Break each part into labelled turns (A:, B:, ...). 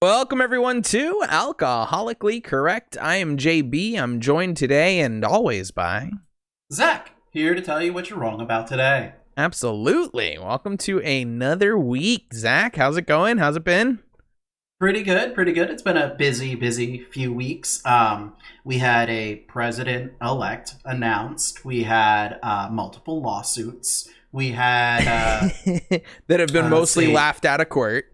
A: Welcome everyone to Alcoholically Correct. I am JB. I'm joined today and always by
B: Zach, here to tell you what you're wrong about today.
A: Absolutely. Welcome to another week. Zach, how's it going? How's it been?
B: Pretty good. It's been a busy few weeks. We had a president-elect announced. We had multiple lawsuits. We had
A: that have been mostly laughed out of court.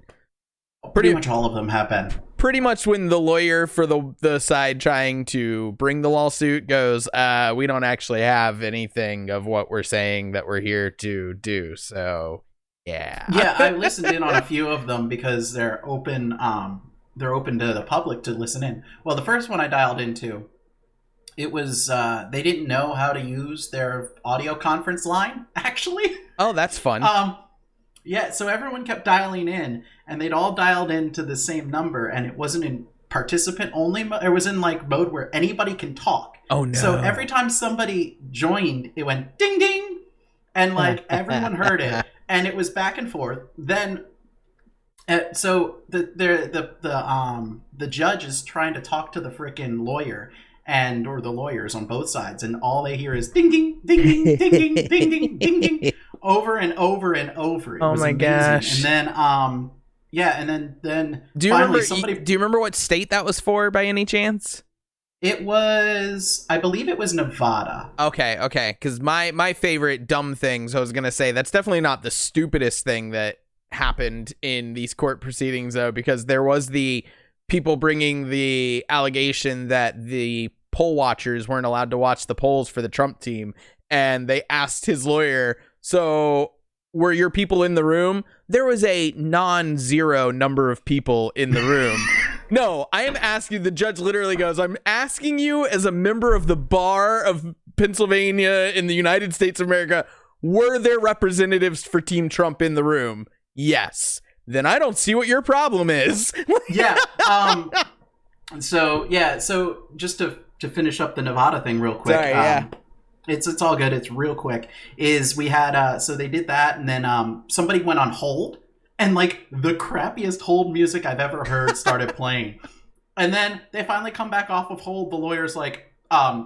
B: Pretty much all of them have been.
A: Pretty much when the lawyer for the side trying to bring the lawsuit goes, we don't actually have anything of what we're saying that we're here to do. So, yeah.
B: Yeah, I listened in on a few of them because they're open to the public to listen in. Well, the first one I dialed into, it was they didn't know how to use their audio conference line, actually.
A: Oh, that's fun.
B: Yeah, so everyone kept dialing in, and they'd all dialed into the same number, and it wasn't in participant only mode. It was in like mode where anybody can talk.
A: Oh no!
B: So every time somebody joined, it went ding ding, and like everyone heard it, and it was back and forth. Then, so the judge is trying to talk to the frickin' lawyer. Or the lawyers on both sides, and all they hear is ding ding ding ding ding ding ding ding ding ding over and over and over. It
A: was my amazing. Gosh!
B: And then and then
A: do you remember? Do you remember what state that was for by any chance?
B: It was, I believe, it was Nevada.
A: Okay. Because my favorite dumb things, I was gonna say that's definitely not the stupidest thing that happened in these court proceedings, though, because there was the people bringing the allegation that the poll watchers weren't allowed to watch the polls for the Trump team, and they asked his lawyer, so were your people in the room? There was a non-zero number of people in the room. No, I am asking, the judge literally goes, I'm asking you as a member of the bar of Pennsylvania in the United States of America, were there representatives for Team Trump in the room? Yes. Then I don't see what your problem is.
B: Yeah. So just to finish up the Nevada thing real quick.
A: Sorry, yeah.
B: It's all good. It's real quick. Is we had so they did that, and then somebody went on hold, and like the crappiest hold music I've ever heard started playing, and then they finally come back off of hold. The lawyer's like,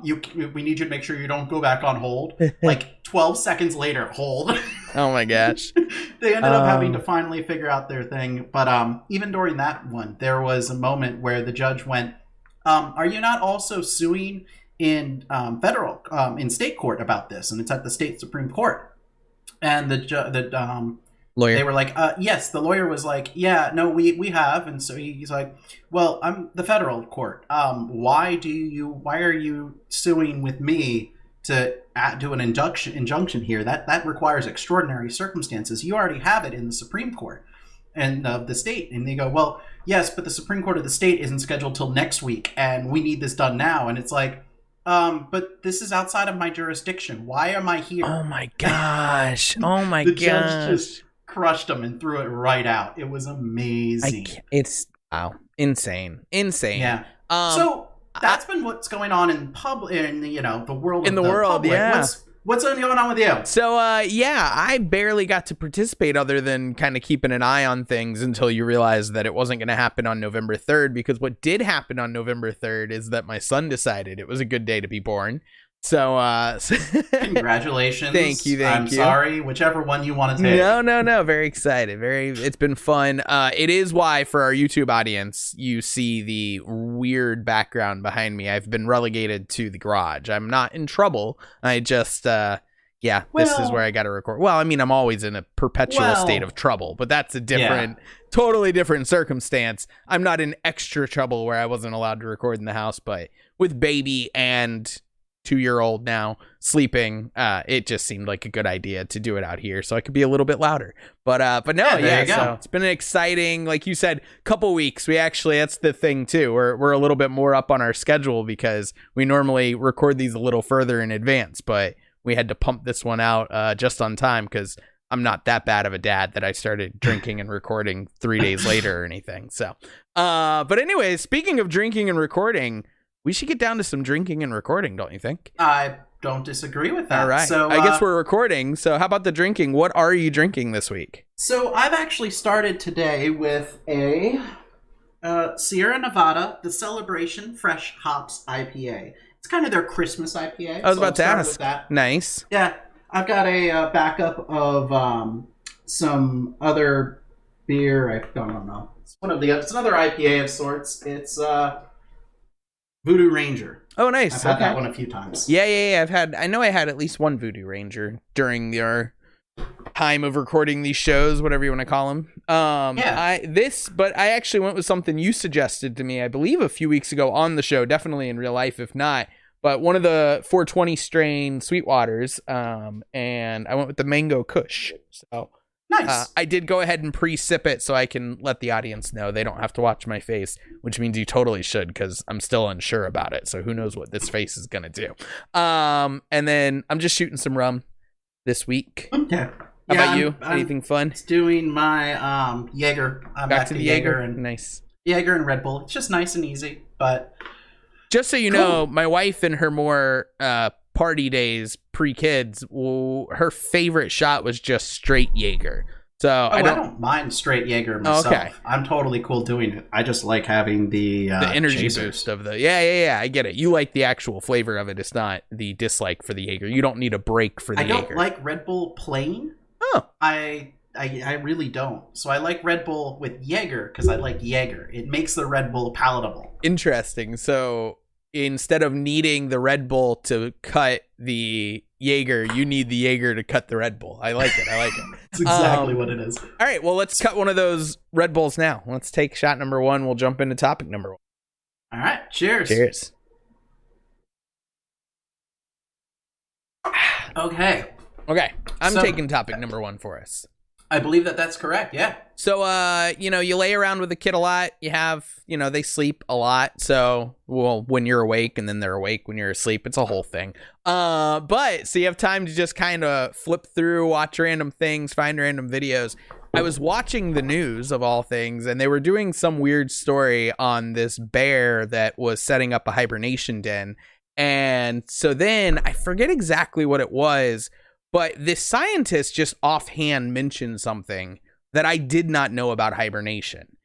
B: we need you to make sure you don't go back on hold. Like 12 seconds later, hold.
A: Oh my gosh.
B: They ended up having to finally figure out their thing. But even during that one, there was a moment where the judge went, are you not also suing in federal, in state court about this? And it's at the state Supreme Court. And the lawyer, they were like, yes. The lawyer was like, yeah, no, we have. And so he's like, well, I'm the federal court. Why are you suing with me to do an injunction here? That requires extraordinary circumstances. You already have it in the Supreme Court and of the state. And they go, well, yes, but the Supreme Court of the state isn't scheduled till next week, and we need this done now. And it's like, but this is outside of my jurisdiction. Why am I here?
A: Oh my gosh. Oh my
B: the
A: gosh.
B: Judge just crushed him and threw it right out. It was amazing.
A: It's insane.
B: Yeah. So that's been what's going on in the world.
A: In the world,
B: public.
A: yeah.
B: What's going on with you?
A: So, I barely got to participate other than kind of keeping an eye on things until you realized that it wasn't going to happen on November 3rd, because what did happen on November 3rd is that my son decided it was a good day to be born. So,
B: congratulations.
A: Thank you.
B: I'm sorry, whichever one you want to take.
A: No. Very excited. It's been fun. It is why for our YouTube audience, you see the weird background behind me. I've been relegated to the garage. I'm not in trouble. I just, this is where I got to record. Well, I mean, I'm always in a perpetual state of trouble, but that's a totally different circumstance. I'm not in extra trouble where I wasn't allowed to record in the house, but with baby and 2-year-old now sleeping, it just seemed like a good idea to do it out here so I could be a little bit louder. But no, so it's been an exciting, like you said, couple weeks. We actually, that's the thing too. We're a little bit more up on our schedule because we normally record these a little further in advance, but we had to pump this one out just on time because I'm not that bad of a dad that I started drinking and recording 3 days later or anything. So, but anyway, speaking of drinking and recording, we should get down to some drinking and recording, don't you think?
B: I don't disagree with that.
A: All right. So I guess we're recording. So how about the drinking? What are you drinking this week?
B: So I've actually started today with a Sierra Nevada, the Celebration Fresh Hops IPA. It's kind of their Christmas IPA.
A: I was about to
B: start
A: ask.
B: with that.
A: Nice.
B: Yeah, I've got a backup of some other beer. I don't know. It's another IPA of sorts. It's Voodoo Ranger.
A: Oh, nice.
B: I've had that one a few times.
A: Yeah. I know I had at least one Voodoo Ranger during your time of recording these shows, whatever you want to call them. But I actually went with something you suggested to me, I believe a few weeks ago on the show, definitely in real life, if not, but one of the 420 strain Sweetwaters, and I went with the Mango Kush. So
B: nice.
A: I did go ahead and pre-sip it so I can let the audience know they don't have to watch my face, which means you totally should, because I'm still unsure about it. So who knows what this face is going to do. And then I'm just shooting some rum this week.
B: Okay.
A: How about you? Anything fun?
B: It's doing my Jaeger. I'm back to the Jaeger and
A: nice.
B: Jaeger and Red Bull. It's just nice and easy. But
A: just so you know, my wife in her more party days pre-kids, her favorite shot was just straight Jaeger. So I don't
B: mind straight Jaeger myself.
A: Okay.
B: I'm totally cool doing it. I just like having the
A: energy
B: chasers.
A: boost of the yeah. I get it. You like the actual flavor of it. It's not the dislike for the Jaeger. You don't need a break for the Jaeger.
B: I don't like Red Bull plain.
A: Oh,
B: I really don't. So I like Red Bull with Jaeger because I like Jaeger. It makes the Red Bull palatable.
A: Interesting. So instead of needing the Red Bull to cut the Jaeger, you need the Jaeger to cut the Red Bull. I like it.
B: That's exactly what it is.
A: All right, well, let's cut one of those Red Bulls now. Let's take shot number one. We'll jump into topic number one.
B: All right, cheers.
A: Cheers.
B: Okay,
A: I'm taking topic number one for us.
B: I believe that's correct, yeah.
A: So, you lay around with the kid a lot. You have, they sleep a lot. So, when you're awake and then they're awake when you're asleep, it's a whole thing. So you have time to just kind of flip through, watch random things, find random videos. I was watching the news of all things, and they were doing some weird story on this bear that was setting up a hibernation den. And so then I forget exactly what it was, but this scientist just offhand mentioned something that I did not know about hibernation.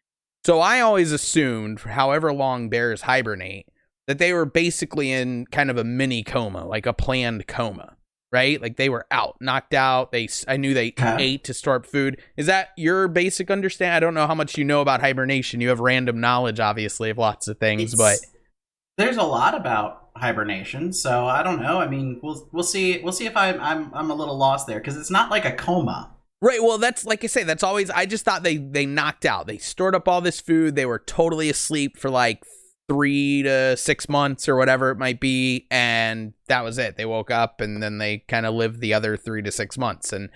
A: So I always assumed, for however long bears hibernate, that they were basically in kind of a mini coma, like a planned coma, right? Like they were out, knocked out. I knew they ate to store up food. Is that your basic understanding? I don't know how much you know about hibernation. You have random knowledge, obviously, of lots of things, but
B: there's a lot about hibernation, so I don't know. I mean, we'll see if I'm a little lost there, because it's not like a coma.
A: Right, well, that's like I say, that's always, I just thought they knocked out. They stored up all this food. They were totally asleep for like 3 to 6 months or whatever it might be, and that was it. They woke up and then they kind of lived the other 3 to 6 months, and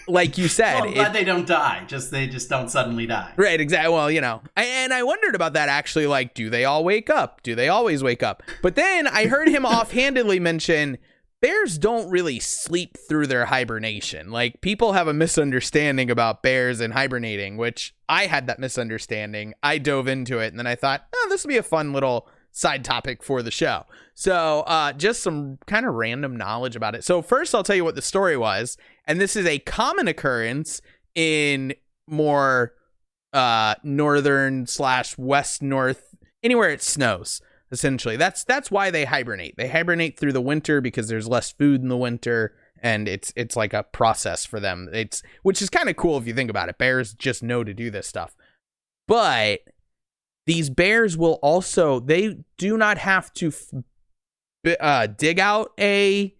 A: like you said,
B: well, I'm glad they don't die. They just don't suddenly die.
A: Right, exactly. Well, and I wondered about that actually. Like, do they all wake up? Do they always wake up? But then I heard him offhandedly mention bears don't really sleep through their hibernation. Like, people have a misunderstanding about bears and hibernating, which I had that misunderstanding. I dove into it, and then I thought, this will be a fun little side topic for the show. So just some kind of random knowledge about it. So first I'll tell you what the story was. And this is a common occurrence in more northern / west north, anywhere it snows, essentially. That's why they hibernate. They hibernate through the winter because there's less food in the winter, and it's like a process for them. Which is kind of cool if you think about it. Bears just know to do this stuff. But these bears will also, they do not have to dig out a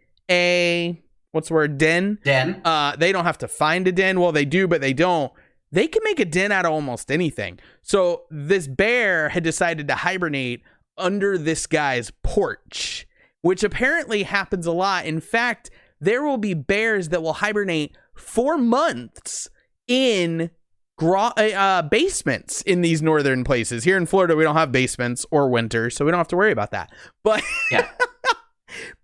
A: what's the word, den?
B: Den.
A: They don't have to find a den. Well, they do, but they don't. They can make a den out of almost anything. So this bear had decided to hibernate under this guy's porch, which apparently happens a lot. In fact, there will be bears that will hibernate for months in basements in these northern places. Here in Florida, we don't have basements or winter, so we don't have to worry about that. But
B: yeah.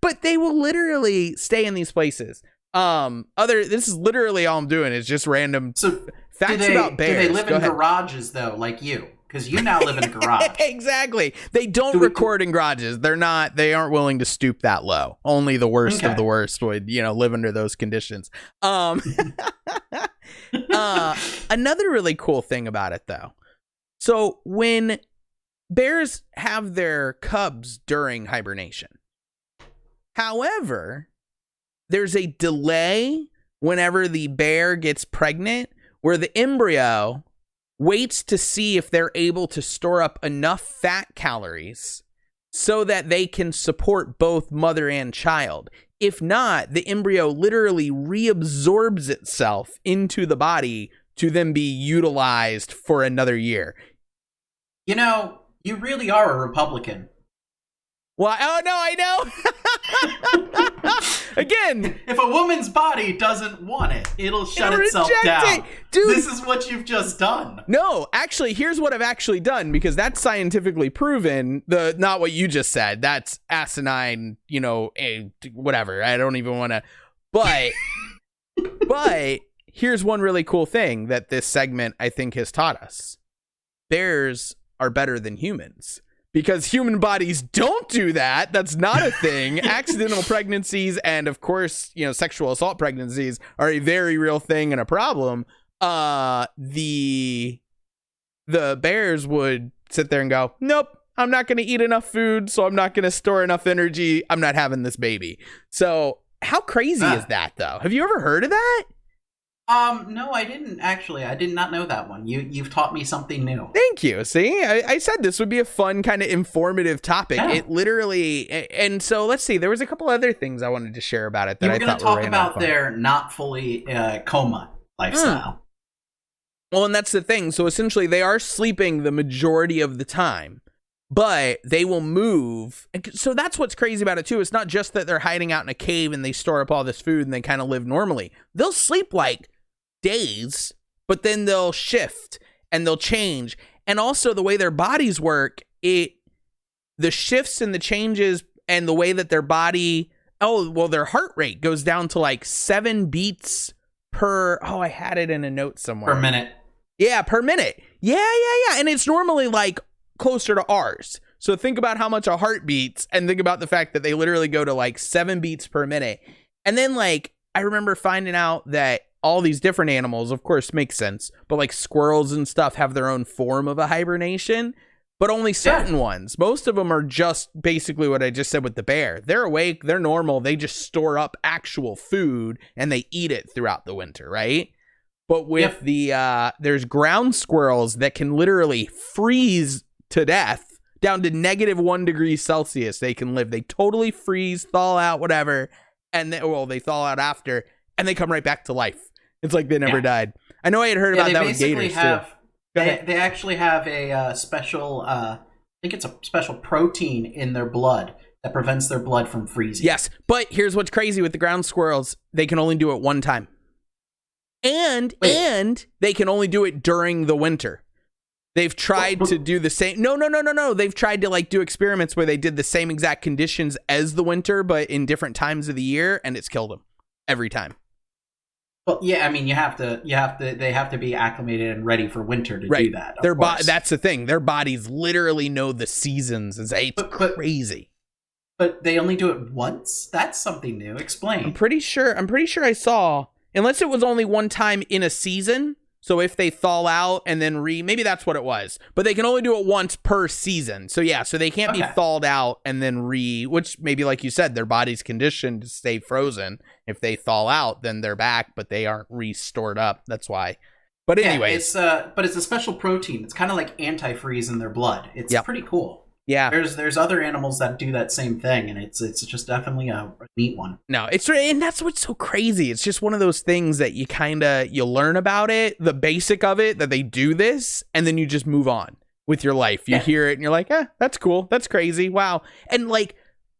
A: But they will literally stay in these places. This is literally all I'm doing is just random facts about bears.
B: Do they live in garages though, like you? Because you now live in a garage.
A: Exactly. They don't record in garages. They aren't willing to stoop that low. Only the worst of the worst would, live under those conditions. Another really cool thing about it though. So when bears have their cubs during hibernation, however, there's a delay whenever the bear gets pregnant where the embryo waits to see if they're able to store up enough fat calories so that they can support both mother and child. If not, the embryo literally reabsorbs itself into the body to then be utilized for another year.
B: You know, you really are a Republican.
A: Well, oh no, I know. Again,
B: if a woman's body doesn't want it, it'll shut itself down.
A: Dude,
B: this is what you've just done.
A: No, actually, here's what I've actually done, because that's scientifically proven. Not what you just said. That's asinine, whatever. I don't even want to. But here's one really cool thing that this segment, I think, has taught us. Bears are better than humans. Because human bodies don't do that. That's not a thing. Accidental pregnancies and, of course, sexual assault pregnancies are a very real thing and a problem. The bears would sit there and go, nope, I'm not going to eat enough food, so I'm not going to store enough energy. I'm not having this baby. So how crazy is that, though? Have you ever heard of that?
B: No, I didn't actually. I did not know that one. You've taught me something new.
A: Thank you. See, I said this would be a fun, kind of informative topic. Yeah. It literally, and so let's see. There was a couple other things I wanted to share about it that I thought were really fun.
B: You were going to talk about their not fully coma lifestyle.
A: Well, and that's the thing. So essentially, they are sleeping the majority of the time, but they will move. So that's what's crazy about it too. It's not just that they're hiding out in a cave and they store up all this food and they kind of live normally. They'll sleep like days, but then they'll shift and they'll change. And also the way their bodies work, the shifts and the changes and the way that their body, their heart rate goes down to like 7 beats per, I had it in a note somewhere.
B: Per minute.
A: Yeah, per minute. Yeah. And it's normally like closer to ours. So think about how much a heart beats and think about the fact that they literally go to like 7 beats per minute. And then like, I remember finding out that all these different animals, of course, make sense, but like squirrels and stuff have their own form of a hibernation, but only certain ones. Most of them are just basically what I just said with the bear. They're awake, they're normal, they just store up actual food and they eat it throughout the winter, right? But with there's ground squirrels that can literally freeze to death down to -1 degree Celsius. They can live. They totally freeze, thaw out, whatever, and they thaw out after, and they come right back to life. It's like they never died. I know I had heard about that with gators too.
B: They actually have a special, I think it's a special protein in their blood that prevents their blood from freezing.
A: Yes, but here's what's crazy with the ground squirrels. They can only do it one time. And they can only do it during the winter. They've tried to do the same. No. They've tried to like do experiments where they did the same exact conditions as the winter, but in different times of the year, and it's killed them every time.
B: Well, yeah, I mean, they have to be acclimated and ready for winter to do that.
A: That's the thing. Their bodies literally know the seasons. It's crazy.
B: But they only do it once? That's something new. Explain.
A: I'm pretty sure I saw, unless it was only one time in a season. So if they thaw out and then maybe that's what it was. But they can only do it once per season. So yeah, so they can't be thawed out and then which maybe like you said, their body's conditioned to stay frozen. If they thaw out, then they're back, but they aren't restored up. That's why. But anyways.
B: But it's a special protein. It's kind of like antifreeze in their blood. It's pretty cool.
A: Yeah.
B: There's other animals that do that same thing, and it's just definitely a neat one.
A: No, and that's what's so crazy. It's just one of those things that you learn about it, the basic of it, that they do this, and then you just move on with your life. You hear it and you're like, that's cool. That's crazy. Wow. And like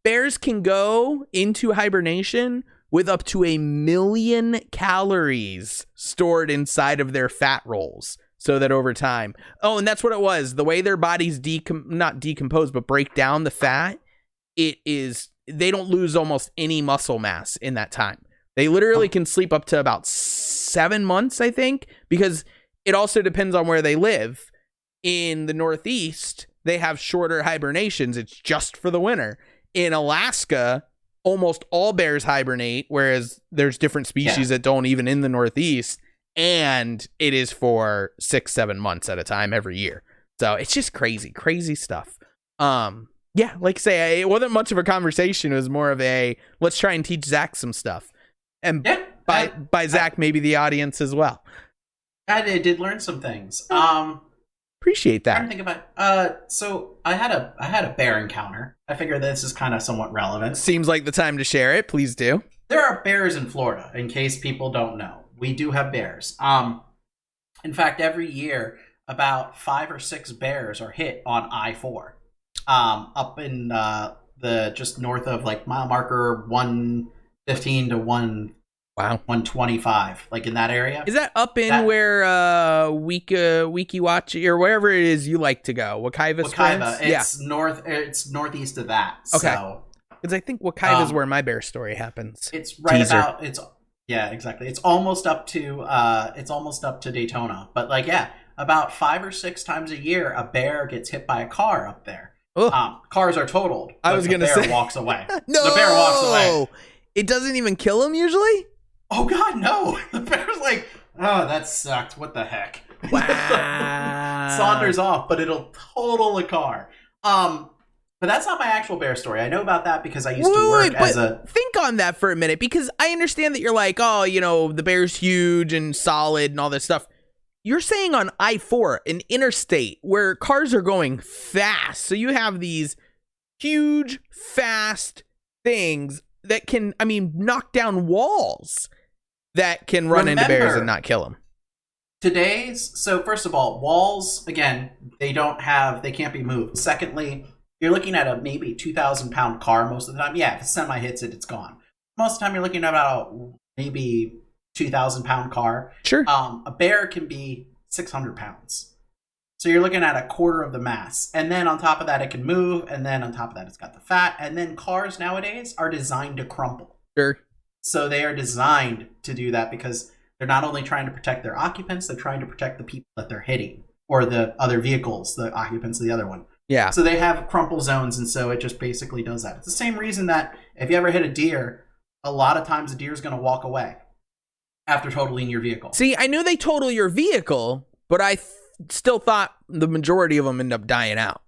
A: bears can go into hibernation with up to 1 million calories stored inside of their fat rolls. So that over time, and that's what it was. The way their bodies not decompose, but break down the fat, they don't lose almost any muscle mass in that time. They literally can sleep up to about 7 months, I think, because it also depends on where they live. In the Northeast, they have shorter hibernations. It's just for the winter. In Alaska, almost all bears hibernate, whereas there's different species that don't, even in the Northeast. And it is for 6-7 months at a time every year. So it's just crazy stuff. Yeah, like I say, it wasn't much of a conversation. It was more of a, let's try and teach Zach some stuff. And by Zach, maybe the audience as well.
B: I did learn some things.
A: Appreciate that.
B: I'm trying to think about. So I had a bear encounter. I figure this is kind of somewhat relevant.
A: Seems like the time to share it. Please do.
B: There are bears in Florida. In case people don't know, we do have bears. In fact, every year about 5 or 6 bears are hit on I-4. Up in the just north of like mile marker 115 to 125, like in that area.
A: Is that up in where Wiki Watch or wherever it is you like to go? Wekiva Springs?
B: It's northeast of that.
A: Okay.
B: So,
A: because I think Wekiva is where my bear story happens.
B: It's right about yeah, exactly. It's almost up to Daytona. But like about 5 or 6 times a year a bear gets hit by a car up there. Cars are totaled.
A: I was gonna say,
B: the bear walks away.
A: No,
B: the bear walks away.
A: It doesn't even kill him usually.
B: Oh God, no! The bear's like, oh, that sucked. What the heck?
A: Wow.
B: Saunders off, but it'll total a car. But that's not my actual bear story. I know about that because I used to work as a.
A: Think on that for a minute, because I understand that you're like, oh, the bear's huge and solid and all this stuff. You're saying on I-4, an interstate where cars are going fast. So you have these huge, fast things that can, knock down walls that can run into bears and not kill them.
B: So first of all, walls, again, they can't be moved. Secondly, you're looking at a maybe 2,000-pound car most of the time. Yeah, if a semi hits it, it's gone. Most of the time, you're looking at about maybe 2,000-pound car.
A: Sure.
B: A bear can be 600 pounds. So you're looking at a quarter of the mass. And then on top of that, it can move. And then on top of that, it's got the fat. And then cars nowadays are designed to crumple.
A: Sure.
B: So they are designed to do that because they're not only trying to protect their occupants, they're trying to protect the people that they're hitting or the other vehicles, the occupants of the other one.
A: Yeah.
B: So they have crumple zones. And so it just basically does that. It's the same reason that if you ever hit a deer, a lot of times the deer is going to walk away after totaling your vehicle.
A: See, I knew they total your vehicle, but I still thought the majority of them end up dying out.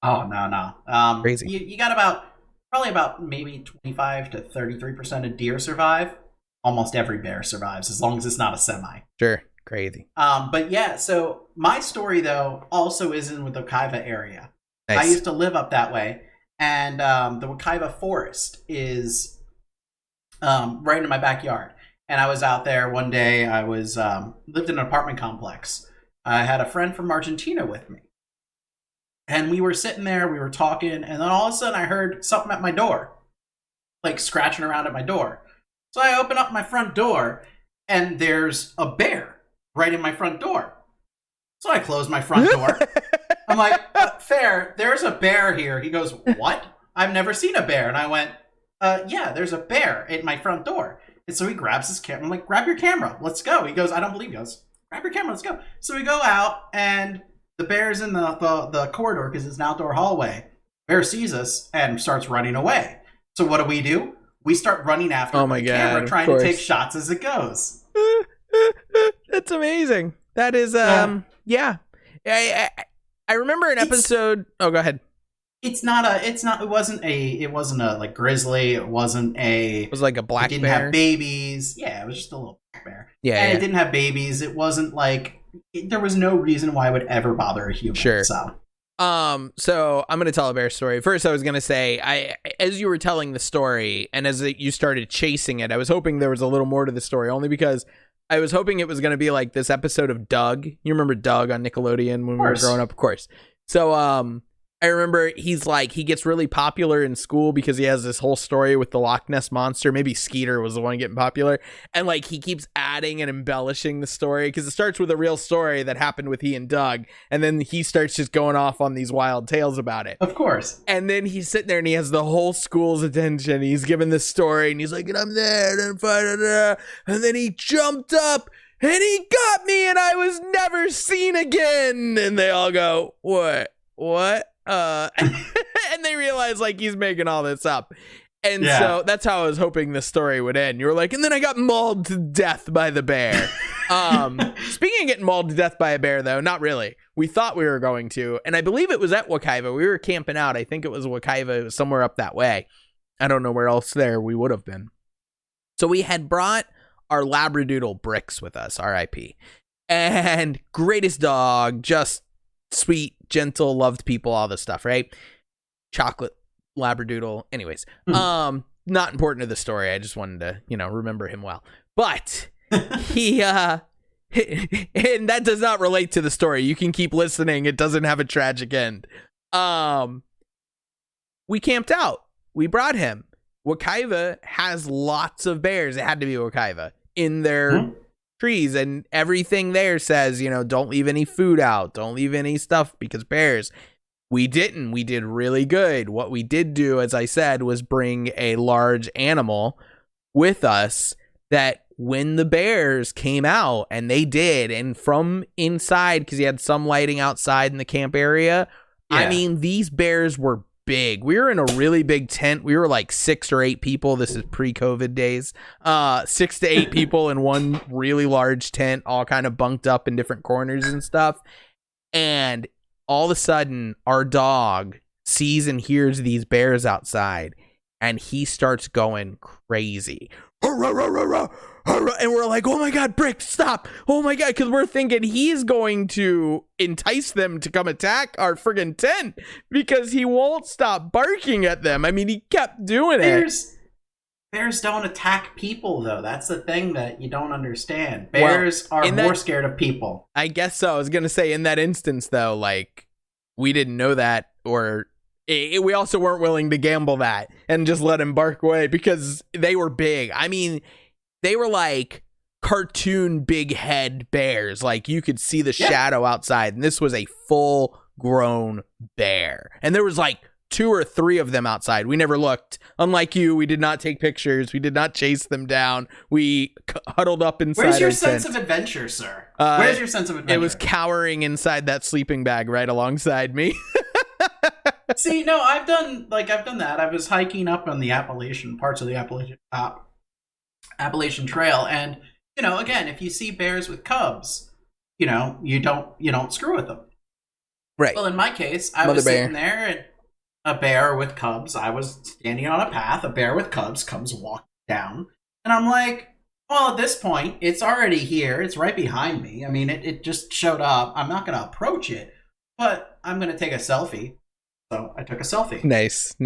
B: Oh, no.
A: Crazy.
B: You got probably about maybe 25 to 33% of deer survive. Almost every bear survives, as long as it's not a semi.
A: Sure. Crazy.
B: But yeah, so my story, though, also is in the Wekiva area. Nice. I used to live up that way, and the Wekiva forest is right in my backyard. And I was out there one day. I was lived in an apartment complex. I had a friend from Argentina with me. And we were sitting there, we were talking, and then all of a sudden I heard something at my door, like scratching around at my door. So I open up my front door, and there's a bear right in my front door. So I close my front door. I'm like, fair, there's a bear here. He goes, what? I've never seen a bear. And I went, yeah, there's a bear at my front door. And so he grabs his camera. I'm like, grab your camera. Let's go. He goes, I don't believe you. He goes, grab your camera. Let's go. So we go out, and the bear's in the corridor because it's an outdoor hallway. Bear sees us and starts running away. So what do? We start running after the camera, trying to take shots as it goes.
A: That's amazing. That is, yeah. I remember an episode. Oh, go ahead. It
B: wasn't a like grizzly. It was like a black bear. It didn't have babies. Yeah, it was just a little black bear.
A: Yeah.
B: And it didn't have babies. It wasn't like, there was no reason why it would ever bother a human.
A: Sure.
B: So
A: I'm going to tell a bear story. First, I was going to say, as you were telling the story and as you started chasing it, I was hoping there was a little more to the story, only because I was hoping it was going to be like this episode of Doug. You remember Doug on Nickelodeon when we were growing up? Of course. So, I remember he gets really popular in school because he has this whole story with the Loch Ness Monster. Maybe Skeeter was the one getting popular. And like he keeps adding and embellishing the story because it starts with a real story that happened with he and Doug. And then he starts just going off on these wild tales about it.
B: Of course.
A: And then he's sitting there and he has the whole school's attention. He's giving this story and he's like, and I'm there. And then he jumped up and he got me and I was never seen again. And they all go, what? And they realize like he's making all this up. And so that's how I was hoping the story would end. You were like, and then I got mauled to death by the bear. Speaking of getting mauled to death by a bear, though, not really. We thought we were going to, and I believe it was at Wekiva. We were camping out. I think it was Wekiva. It was somewhere up that way. I don't know where else there we would have been. So we had brought our Labradoodle Bricks with us, R.I.P. And greatest dog, just sweet, gentle, loved people, all this stuff, right? Chocolate Labradoodle. Anyways, not important to the story. I just wanted to, remember him well. But he, and that does not relate to the story. You can keep listening. It doesn't have a tragic end. We camped out. We brought him. Wekiva has lots of bears. It had to be Wekiva in their trees, and everything there says, don't leave any food out. Don't leave any stuff because bears. We didn't. We did really good. What we did do, as I said, was bring a large animal with us that when the bears came out, and they did, and from inside, because he had some lighting outside in the camp area, yeah. I mean, these bears were big. We were in a really big tent. We were like 6 or 8 people. This is pre-COVID days. 6 to 8 people in one really large tent, all kind of bunked up in different corners and stuff. And all of a sudden, our dog sees and hears these bears outside, and he starts going crazy. And we're like, oh my God, Brick, stop. Oh my God, because we're thinking he's going to entice them to come attack our friggin' tent because he won't stop barking at them. I mean, he kept doing it.
B: Bears don't attack people, though. That's the thing that you don't understand. Bears are more scared of people.
A: I guess so. I was going to say, in that instance, though, like, we didn't know that, or we also weren't willing to gamble that and just let him bark away because they were big. I mean, they were like cartoon big head bears. Like, you could see the shadow outside, and this was a full grown bear. And there was like 2 or 3 of them outside. We never looked. Unlike you, we did not take pictures. We did not chase them down. We huddled up inside.
B: Where's your sense of adventure, sir? Where's your sense of adventure?
A: It was cowering inside that sleeping bag right alongside me.
B: See, no, I've done that. I was hiking up on the parts of the Appalachian Trail, and again, if you see bears with cubs, you don't screw with them.
A: Right.
B: Well, in my case, I was sitting there, and a bear with cubs. I was standing on a path. A bear with cubs comes walking down, and I'm like, well, at this point, it's already here. It's right behind me. I mean, it just showed up. I'm not going to approach it, but I'm going to take a selfie. So I took a selfie.
A: Nice.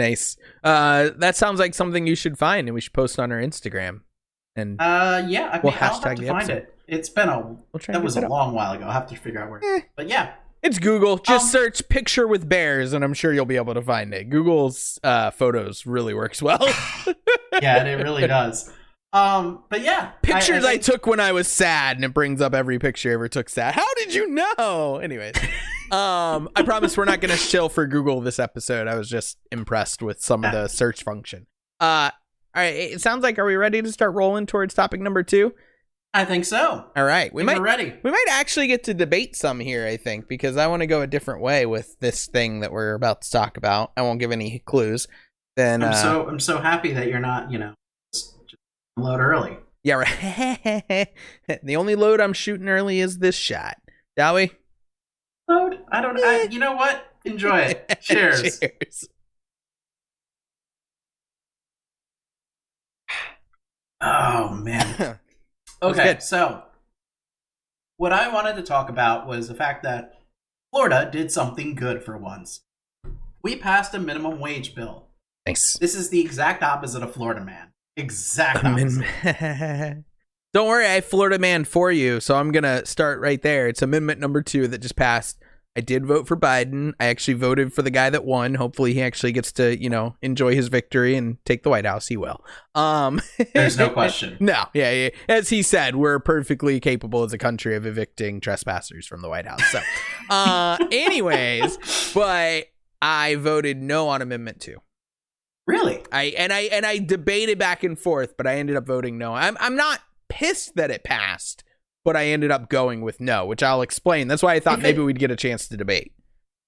A: That sounds like something you should find, and we should post on our Instagram. And
B: yeah, I'll have to find it. It's been that was a long while ago. I'll have to figure out where. But yeah,
A: it's Google. Just search "picture with bears," and I'm sure you'll be able to find it. Google's photos really works well.
B: Yeah, it really does. But yeah,
A: pictures I took when I was sad, and it brings up every picture I ever took sad. How did you know? Anyways. I promise we're not going to shill for Google this episode. I was just impressed with some of the search function. All right. It sounds like, are we ready to start rolling towards topic number 2?
B: I think so.
A: All right.
B: We're ready.
A: We might actually get to debate some here, I think, because I want to go a different way with this thing that we're about to talk about. I won't give any clues. Then
B: I'm so happy that you're not, just load early.
A: Yeah, right. The only load I'm shooting early is this shot. Shall we?
B: I don't. You know what? Enjoy it. Cheers.
A: Cheers.
B: Oh man. Okay, so what I wanted to talk about was the fact that Florida did something good for once. We passed a minimum wage bill.
A: Nice.
B: This is the exact opposite of Florida Man. Exact opposite.
A: Don't worry, I Florida Man for you, so I'm going to start right there. It's amendment number 2 that just passed. I did vote for Biden. I actually voted for the guy that won. Hopefully he actually gets to, enjoy his victory and take the White House. He will.
B: There's no question.
A: No, yeah. As he said, we're perfectly capable as a country of evicting trespassers from the White House. So, anyways, but I voted no on Amendment 2.
B: Really?
A: I debated back and forth, but I ended up voting no. I'm not pissed that it passed, but I ended up going with no, which I'll explain. That's why I thought maybe we'd get a chance to debate.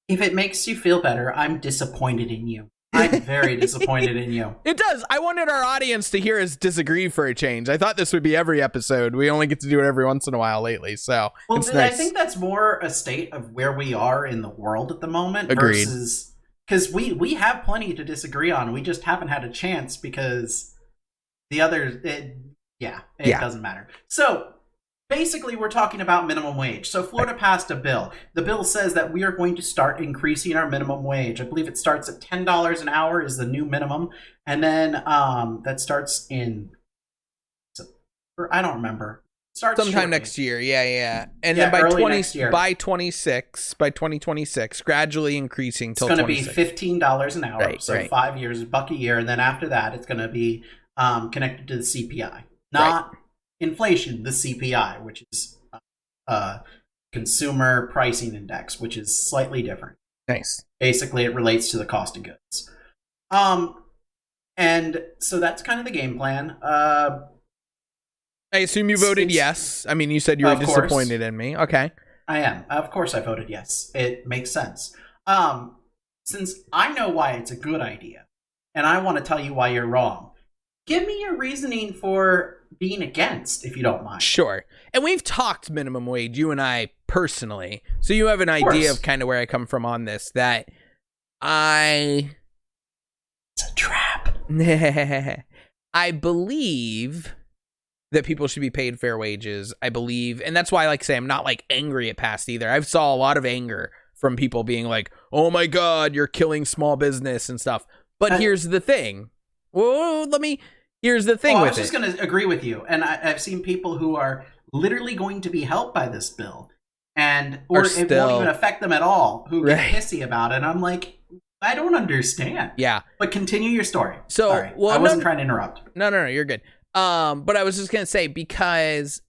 B: If it makes you feel better, I'm disappointed in you. I'm very disappointed in you.
A: It does. I wanted our audience to hear us disagree for a change. I thought this would be every episode. We only get to do it every once in a while lately, so it's nice.
B: I think that's more a state of where we are in the world at the moment.
A: Agreed.
B: Versus, because we have plenty to disagree on. We just haven't had a chance because the others, it doesn't matter. So basically, we're talking about minimum wage. So Florida passed a bill. The bill says that we are going to start increasing our minimum wage. I believe it starts at $10 an hour is the new minimum. And then that starts in, I don't remember. Starts
A: sometime
B: shortly.
A: next year. Yeah. And then by 2026, gradually increasing till 26.
B: It's going to be $15 an hour.
A: Right,
B: so 5 years, $1 a year. And then after that, it's going to be connected to the CPI. Not inflation, the CPI, which is consumer pricing index, which is slightly different.
A: Nice.
B: Basically, it relates to the cost of goods. And so that's kind of the game plan.
A: I assume you voted yes. I mean, you said you were disappointed in me. Okay.
B: I am. Of course I voted yes. It makes sense. Since I know why it's a good idea, and I want to tell you why you're wrong, give me your reasoning for being against, if you don't mind.
A: Sure. And we've talked minimum wage, you and I personally. So you have an idea of kind of where I come from on this, that
B: It's a trap.
A: I believe that people should be paid fair wages. I believe, and that's why, like I say, I'm not like angry at past either. I've saw a lot of anger from people being like, oh my God, you're killing small business and stuff. But here's the thing. Here's the thing with it. I was
B: just going to agree with you. And I've seen people who are literally going to be helped by this bill, or it won't even affect them at all, who get pissy about it. And I'm like, I don't understand.
A: Yeah.
B: But continue your story.
A: So,
B: sorry. I wasn't trying to interrupt.
A: No, you're good. But I was just going to say, because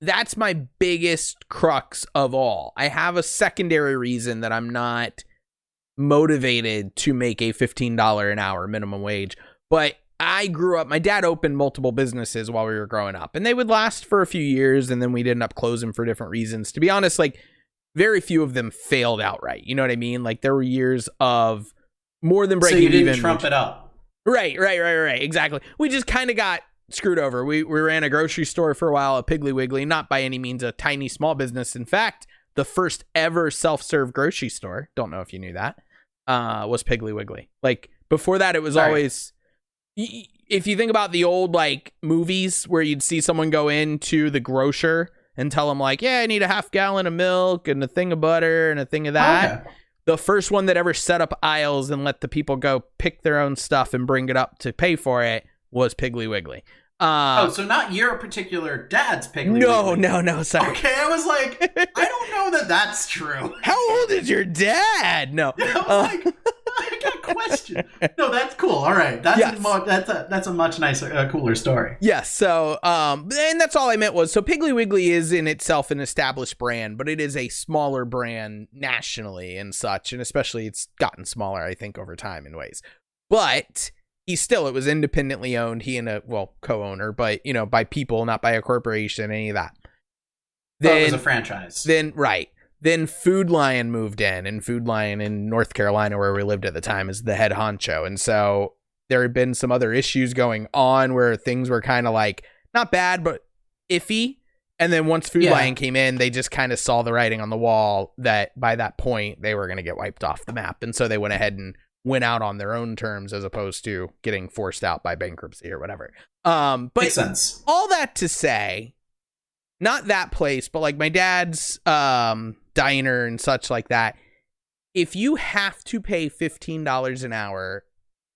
A: that's my biggest crux of all. I have a secondary reason that I'm not motivated to make a $15 an hour minimum wage. But I grew up, my dad opened multiple businesses while we were growing up, and they would last for a few years, and then we'd end up closing for different reasons. To be honest, like, very few of them failed outright. You know what I mean? Like, there were years of more than breaking even. So you didn't
B: trump it up.
A: Right. Exactly. We just kind of got screwed over. We ran a grocery store for a while, a Piggly Wiggly, not by any means a tiny small business. In fact, the first ever self-serve grocery store, don't know if you knew that, was Piggly Wiggly. Like, before that, it was always, if you think about the old, like, movies where you'd see someone go into the grocer and tell them, like, yeah, I need a half gallon of milk and a thing of butter and a thing of that. Okay. The first one that ever set up aisles and let the people go pick their own stuff and bring it up to pay for it was Piggly Wiggly.
B: So not your particular dad's Piggly Wiggly.
A: No, sorry.
B: Okay, I was like, I don't know that that's true.
A: How old is your dad? No.
B: Yeah, I was like, I got a question. No, that's cool. All right. That's a much nicer, cooler story.
A: Yes. So, and that's all I meant was, so Piggly Wiggly is in itself an established brand, but it is a smaller brand nationally and such, and especially it's gotten smaller, I think, over time in ways. But it was independently owned. He and co-owner, but, by people, not by a corporation, any of that.
B: Then it was a franchise.
A: Then Food Lion moved in, and Food Lion in North Carolina, where we lived at the time, is the head honcho. And so there had been some other issues going on where things were kind of like, not bad, but iffy. And then once Food Lion came in, they just kind of saw the writing on the wall that by that point they were going to get wiped off the map. And so they went ahead and went out on their own terms as opposed to getting forced out by bankruptcy or whatever. But
B: makes sense.
A: All that to say, not that place, but like my dad's diner and such like that. If you have to pay $15 an hour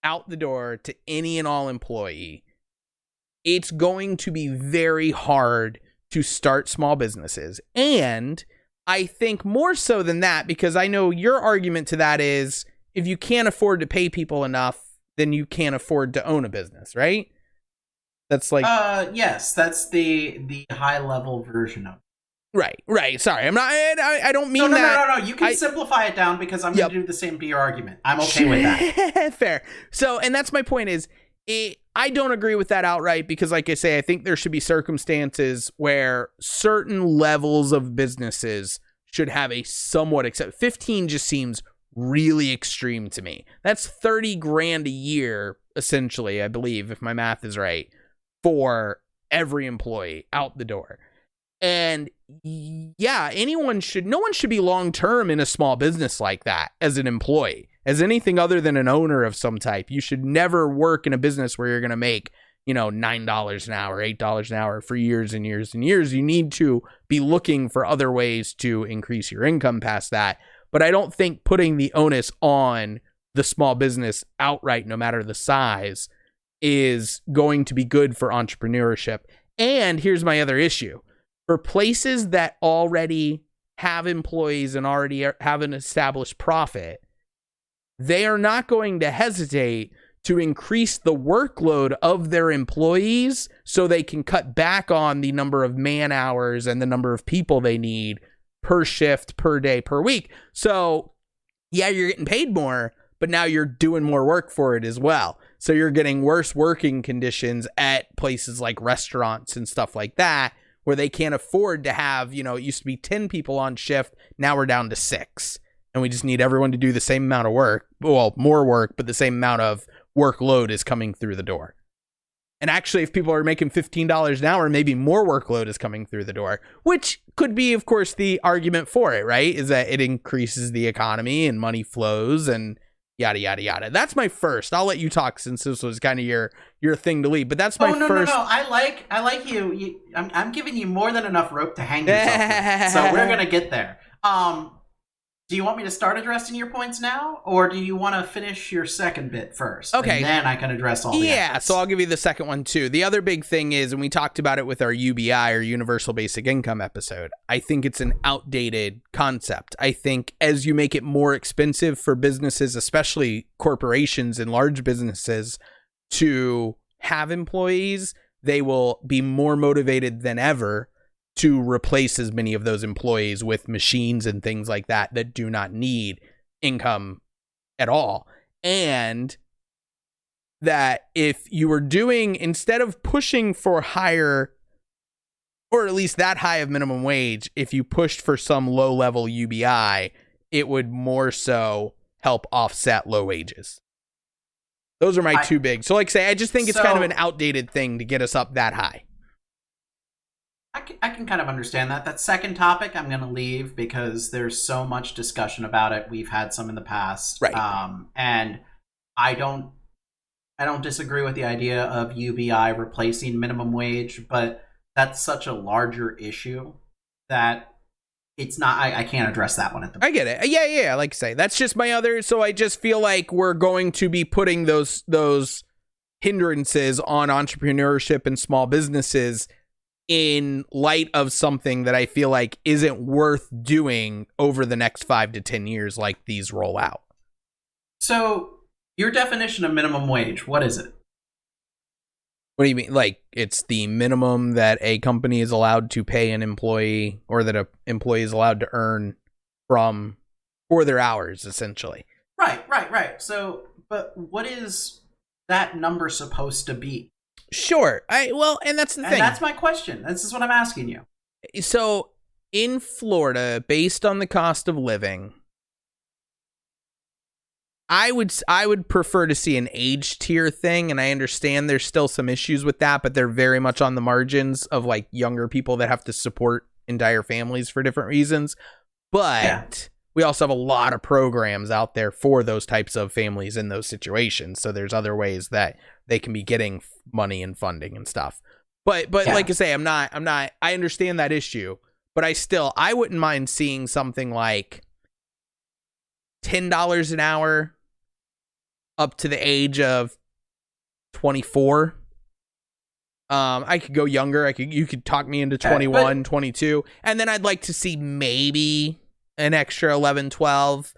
A: out the door to any and all employee, it's going to be very hard to start small businesses. And I think more so than that, because I know your argument to that is, if you can't afford to pay people enough, then you can't afford to own a business, right? That's like
B: yes, that's the high level version of it.
A: Right. Sorry, I'm not. I don't mean that.
B: No. You can simplify it down because I'm going to do the same to your argument. I'm okay with that.
A: Fair. So, and that's my point is, I don't agree with that outright because, like I say, I think there should be circumstances where certain levels of businesses should have a somewhat 15 just seems really extreme to me. That's 30 grand a year, essentially, I believe, if my math is right, for every employee out the door. And yeah, no one should be long-term in a small business like that as an employee, as anything other than an owner of some type. You should never work in a business where you're going to make, $9 an hour, $8 an hour for years and years and years. You need to be looking for other ways to increase your income past that. But I don't think putting the onus on the small business outright, no matter the size, is going to be good for entrepreneurship. And here's my other issue. For places that already have employees and already have an established profit, they are not going to hesitate to increase the workload of their employees so they can cut back on the number of man hours and the number of people they need per shift, per day, per week. So yeah, you're getting paid more, but now you're doing more work for it as well. So you're getting worse working conditions at places like restaurants and stuff like that, where they can't afford to have, it used to be 10 people on shift. Now we're down to 6. And we just need everyone to do the same amount of work. Well, more work, but the same amount of workload is coming through the door. And actually, if people are making $15 an hour, maybe more workload is coming through the door, which could be, of course, the argument for it, right? Is that it increases the economy and money flows and yada, yada, yada. That's my first. I'll let you talk since this was kind of your thing to lead, but that's my first.
B: No. I like you. I'm giving you more than enough rope to hang yourself with, so we're going to get there. Do you want me to start addressing your points now, or do you want to finish your second bit first?
A: Okay.
B: And then I can address all the efforts.
A: So I'll give you the second one too. The other big thing is, and we talked about it with our UBI or Universal Basic Income episode, I think it's an outdated concept. I think as you make it more expensive for businesses, especially corporations and large businesses, to have employees, they will be more motivated than ever to replace as many of those employees with machines and things like that that do not need income at all. And that if you were doing, instead of pushing for higher, or at least that high of minimum wage, if you pushed for some low level UBI, it would more so help offset low wages. Those are my two big. So like I say, I just think it's kind of an outdated thing to get us up that high.
B: I can kind of understand that. That second topic I'm going to leave because there's so much discussion about it. We've had some in the past.
A: Right.
B: And I don't disagree with the idea of UBI replacing minimum wage, but that's such a larger issue that it's not, I can't address that one at the moment.
A: I get it. Yeah. Like I say, that's just my other. So I just feel like we're going to be putting those hindrances on entrepreneurship and small businesses in light of something that I feel like isn't worth doing over the next 5 to 10 years, like these roll out.
B: So your definition of minimum wage, what is it?
A: What do you mean? Like it's the minimum that a company is allowed to pay an employee, or that an employee is allowed to earn for their hours, essentially.
B: Right. So, but what is that number supposed to be?
A: Sure. And that's the thing.
B: And that's my question. This is what I'm asking you.
A: So in Florida, based on the cost of living, I would prefer to see an age tier thing, and I understand there's still some issues with that, but they're very much on the margins of like younger people that have to support entire families for different reasons. But we also have a lot of programs out there for those types of families in those situations. So there's other ways that they can be getting money and funding and stuff. But like I say, I understand that issue, but I wouldn't mind seeing something like $10 an hour up to the age of 24. I could go younger. You could talk me into 21, 22. And then I'd like to see maybe an extra 11, 12.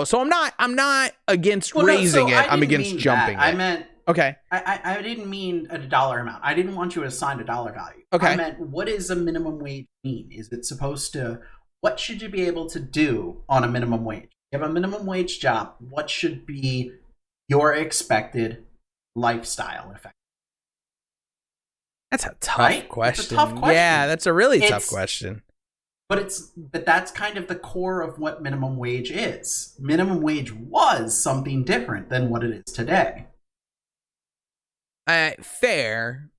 A: So I'm not against raising it. I'm against jumping it.
B: I meant,
A: okay.
B: I didn't mean a dollar amount. I didn't want you to assign a dollar value.
A: Okay.
B: I meant, what does a minimum wage mean? Is it supposed to, what should you be able to do on a minimum wage? You have a minimum wage job. What should be your expected lifestyle effect?
A: That's a tough question.
B: It's a tough question.
A: Yeah, that's a really tough question.
B: but that's kind of the core of what minimum wage is. Minimum wage was something different than what it is today.
A: Fair.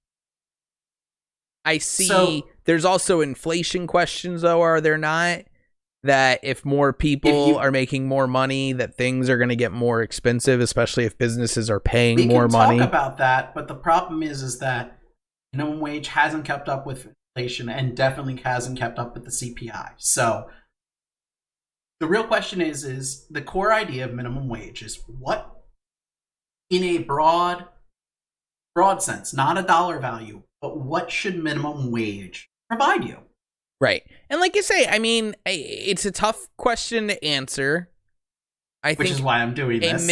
A: I see. There's also inflation questions, though, are there not? That if more people are making more money, that things are going to get more expensive, especially if businesses are paying more money.
B: We can talk about that, but the problem is that minimum wage hasn't kept up with inflation and definitely hasn't kept up with the CPI. So the real question is the core idea of minimum wage is what, in a broad sense, not a dollar value, but what should minimum wage provide you?
A: Right. And like you say, I mean, it's a tough question to answer.
B: Which is why I'm doing this.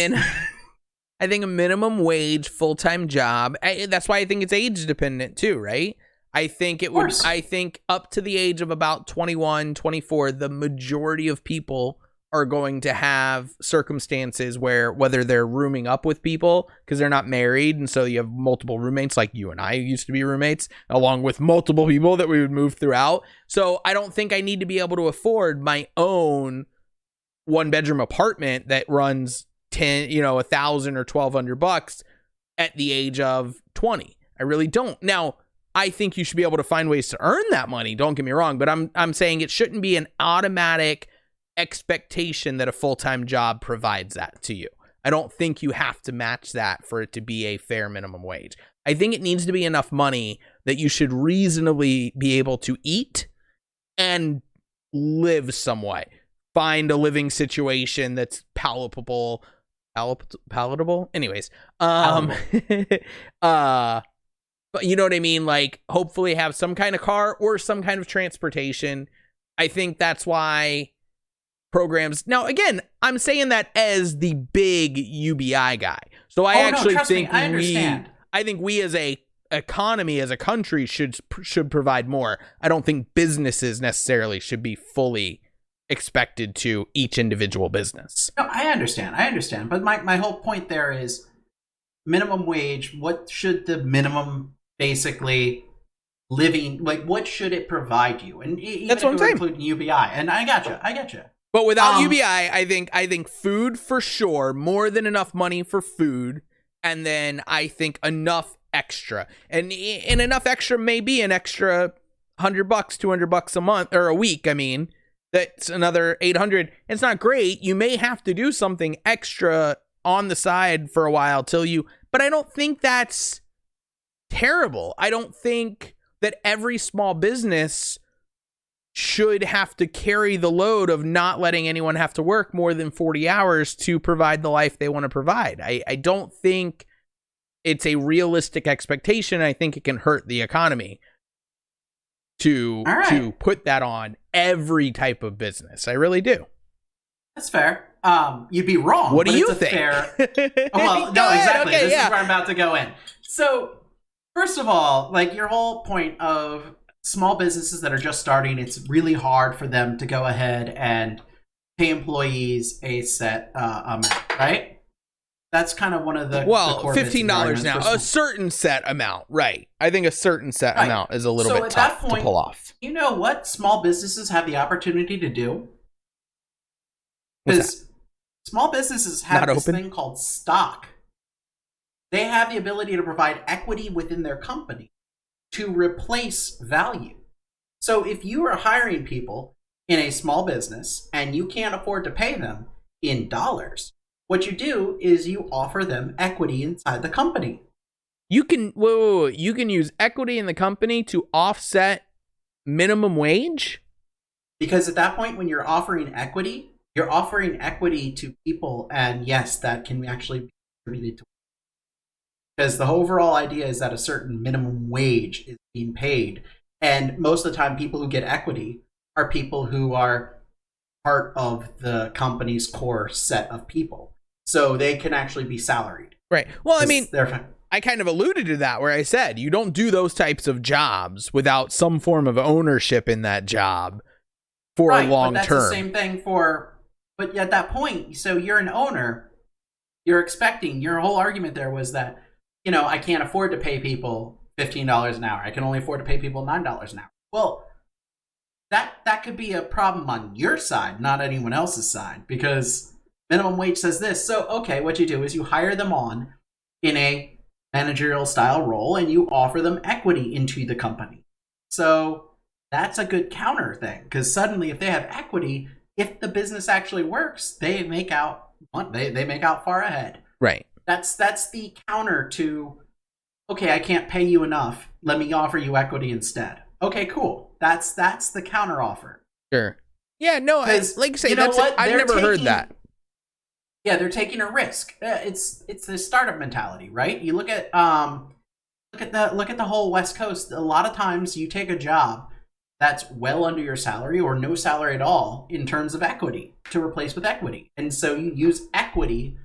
A: I think a minimum wage full-time job, that's why I think it's age dependent too, right? I think it would, I think up to the age of about 21, 24, the majority of people are going to have circumstances where whether they're rooming up with people because they're not married and so you have multiple roommates like you and I used to be roommates along with multiple people that we would move throughout. So I don't think I need to be able to afford my own 1-bedroom apartment that runs 10, $1,000 or $1,200 at the age of 20. I really don't. Now, I think you should be able to find ways to earn that money. Don't get me wrong, but I'm saying it shouldn't be an automatic expectation that a full-time job provides that to you. I don't think you have to match that for it to be a fair minimum wage. I think it needs to be enough money that you should reasonably be able to eat and live some way. Find a living situation that's palatable. Anyways, but you know what I mean? Like, hopefully have some kind of car or some kind of transportation. I think that's why programs. Now, again, I'm saying that as the big UBI guy. So I think we as a economy, as a country, should provide more. I don't think businesses necessarily should be fully expected to each individual business.
B: No, I understand. But my whole point there is minimum wage. What should the minimum basically living, like what should it provide you? And even
A: that's what I'm saying.
B: Including UBI. And I gotcha.
A: But without UBI, I think food for sure, more than enough money for food, and then I think enough extra, and enough extra may be an extra $100, $200 a month or a week. I mean, that's another $800. It's not great. You may have to do something extra on the side for a while but I don't think that's terrible. I don't think that every small business should have to carry the load of not letting anyone have to work more than 40 hours to provide the life they want to provide. I don't think it's a realistic expectation. I think it can hurt the economy to put that on every type of business. I really do.
B: That's fair. You'd be wrong.
A: What do you think?
B: Well, no, exactly. Okay, this is where I'm about to go in. So, first of all, like your whole point of small businesses that are just starting, it's really hard for them to go ahead and pay employees a set amount, right? That's kind of one of the
A: $15 now, a certain set amount, right? I think a certain set amount is a little bit tough to pull off.
B: You know what small businesses have the opportunity to do? Because small businesses have this thing called stock. They have the ability to provide equity within their company to replace value. So if you are hiring people in a small business and you can't afford to pay them in dollars, what you do is you offer them equity inside the company.
A: You can you can use equity in the company to offset minimum wage?
B: Because at that point when you're offering equity to people, and yes, that can actually be attributed to, because the overall idea is that a certain minimum wage is being paid. And most of the time, people who get equity are people who are part of the company's core set of people. So they can actually be salaried.
A: Right. Well, I mean, I kind of alluded to that where I said you don't do those types of jobs without some form of ownership in that job for a long term.
B: That's the same thing but at that point, so you're an owner, you're expecting, your whole argument there was that, I can't afford to pay people $15 an hour. I can only afford to pay people $9 an hour. Well, that could be a problem on your side, not anyone else's side, because minimum wage says this. So, okay, what you do is you hire them on in a managerial style role and you offer them equity into the company. So that's a good counter thing, because suddenly if they have equity, if the business actually works, they make out far ahead.
A: Right.
B: That's the counter to, okay, I can't pay you enough. Let me offer you equity instead. Okay, cool. That's the counter offer.
A: Sure. Yeah, no, like I say, I've never heard that.
B: Yeah, they're taking a risk. It's the startup mentality, right? You look at the whole West Coast. A lot of times you take a job that's well under your salary or no salary at all in terms of equity to replace with equity. And so you use equity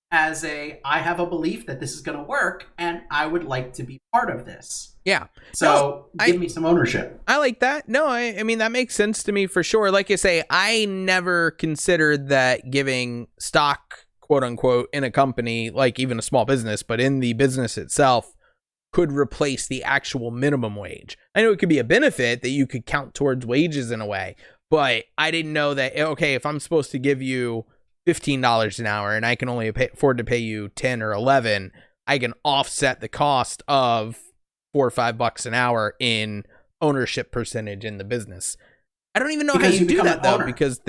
B: as I have a belief that this is going to work and I would like to be part of this.
A: Yeah.
B: So give me some ownership.
A: I like that. No, I mean, that makes sense to me for sure. Like I say, I never considered that giving stock, quote unquote, in a company, like even a small business, but in the business itself, could replace the actual minimum wage. I know it could be a benefit that you could count towards wages in a way, but I didn't know that, okay, if I'm supposed to give you $15 an hour and I can only afford to pay you 10 or 11, I can offset the cost of $4 or $5 an hour in ownership percentage in the business. I don't even know how you do that though, because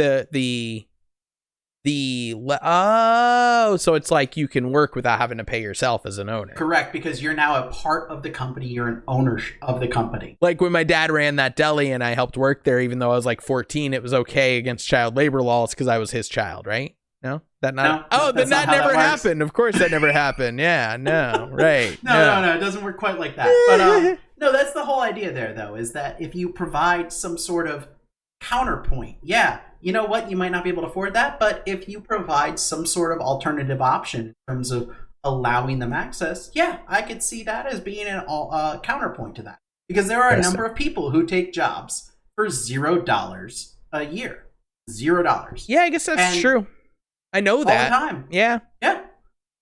A: so it's like you can work without having to pay yourself as an owner.
B: Correct, because you're now a part of the company. You're an owner of the company.
A: Like when my dad ran that deli and I helped work there, even though I was like 14, it was okay against child labor laws because I was his child, right? No, that not. No, oh, then that never happened. Of course, that never happened. Yeah, no, right.
B: No, it doesn't work quite like that. But no, that's the whole idea there, though, is that if you provide some sort of counterpoint, yeah, you know what, you might not be able to afford that, but if you provide some sort of alternative option in terms of allowing them access, yeah, I could see that as being a counterpoint to that, because there are a number of people who take jobs for $0 a year. $0.
A: Yeah, I guess that's true. I know that.
B: All the time.
A: Yeah.
B: Yeah.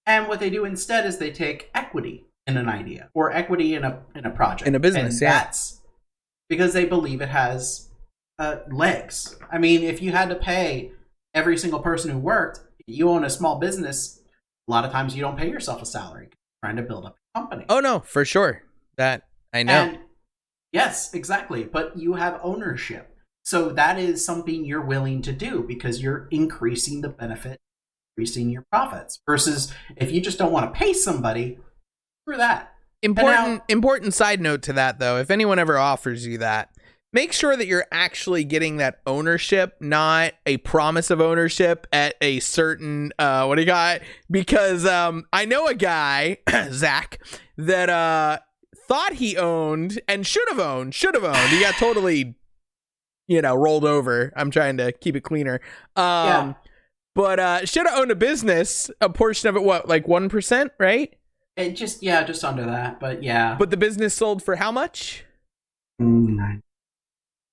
B: And what they do instead is they take equity in an idea or equity in a project.
A: In a business,
B: and that's because they believe it has legs. I mean, if you had to pay every single person who worked, you own a small business, a lot of times you don't pay yourself a salary trying to build up a company.
A: Oh, no, for sure. That I know.
B: And yes, exactly. But you have ownership. So that is something you're willing to do because you're increasing the benefit, increasing your profits. Versus if you just don't want to pay somebody, screw that.
A: Important side note to that, though. If anyone ever offers you that, make sure that you're actually getting that ownership, not a promise of ownership at a certain, because I know a guy, Zach, that thought he owned and should have owned. He got totally rolled over. I'm trying to keep it cleaner. But should have owned a business, a portion of it, what, like 1%, right?
B: It just under that, but yeah.
A: But the business sold for how much?
B: $90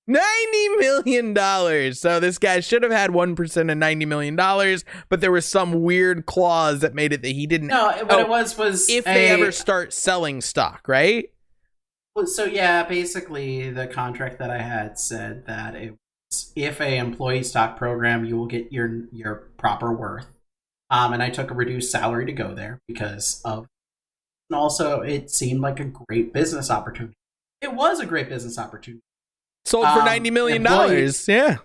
A: million. So this guy should have had 1% of $90 million, but there was some weird clause that made it that he didn't.
B: No, what it was
A: if they ever start selling stock, right?
B: So yeah, basically the contract that I had said that if a employee stock program, you will get your proper worth. And I took a reduced salary to go there because of, and also it seemed like a great business opportunity. It was a great business opportunity.
A: Sold for $90 million. Yeah.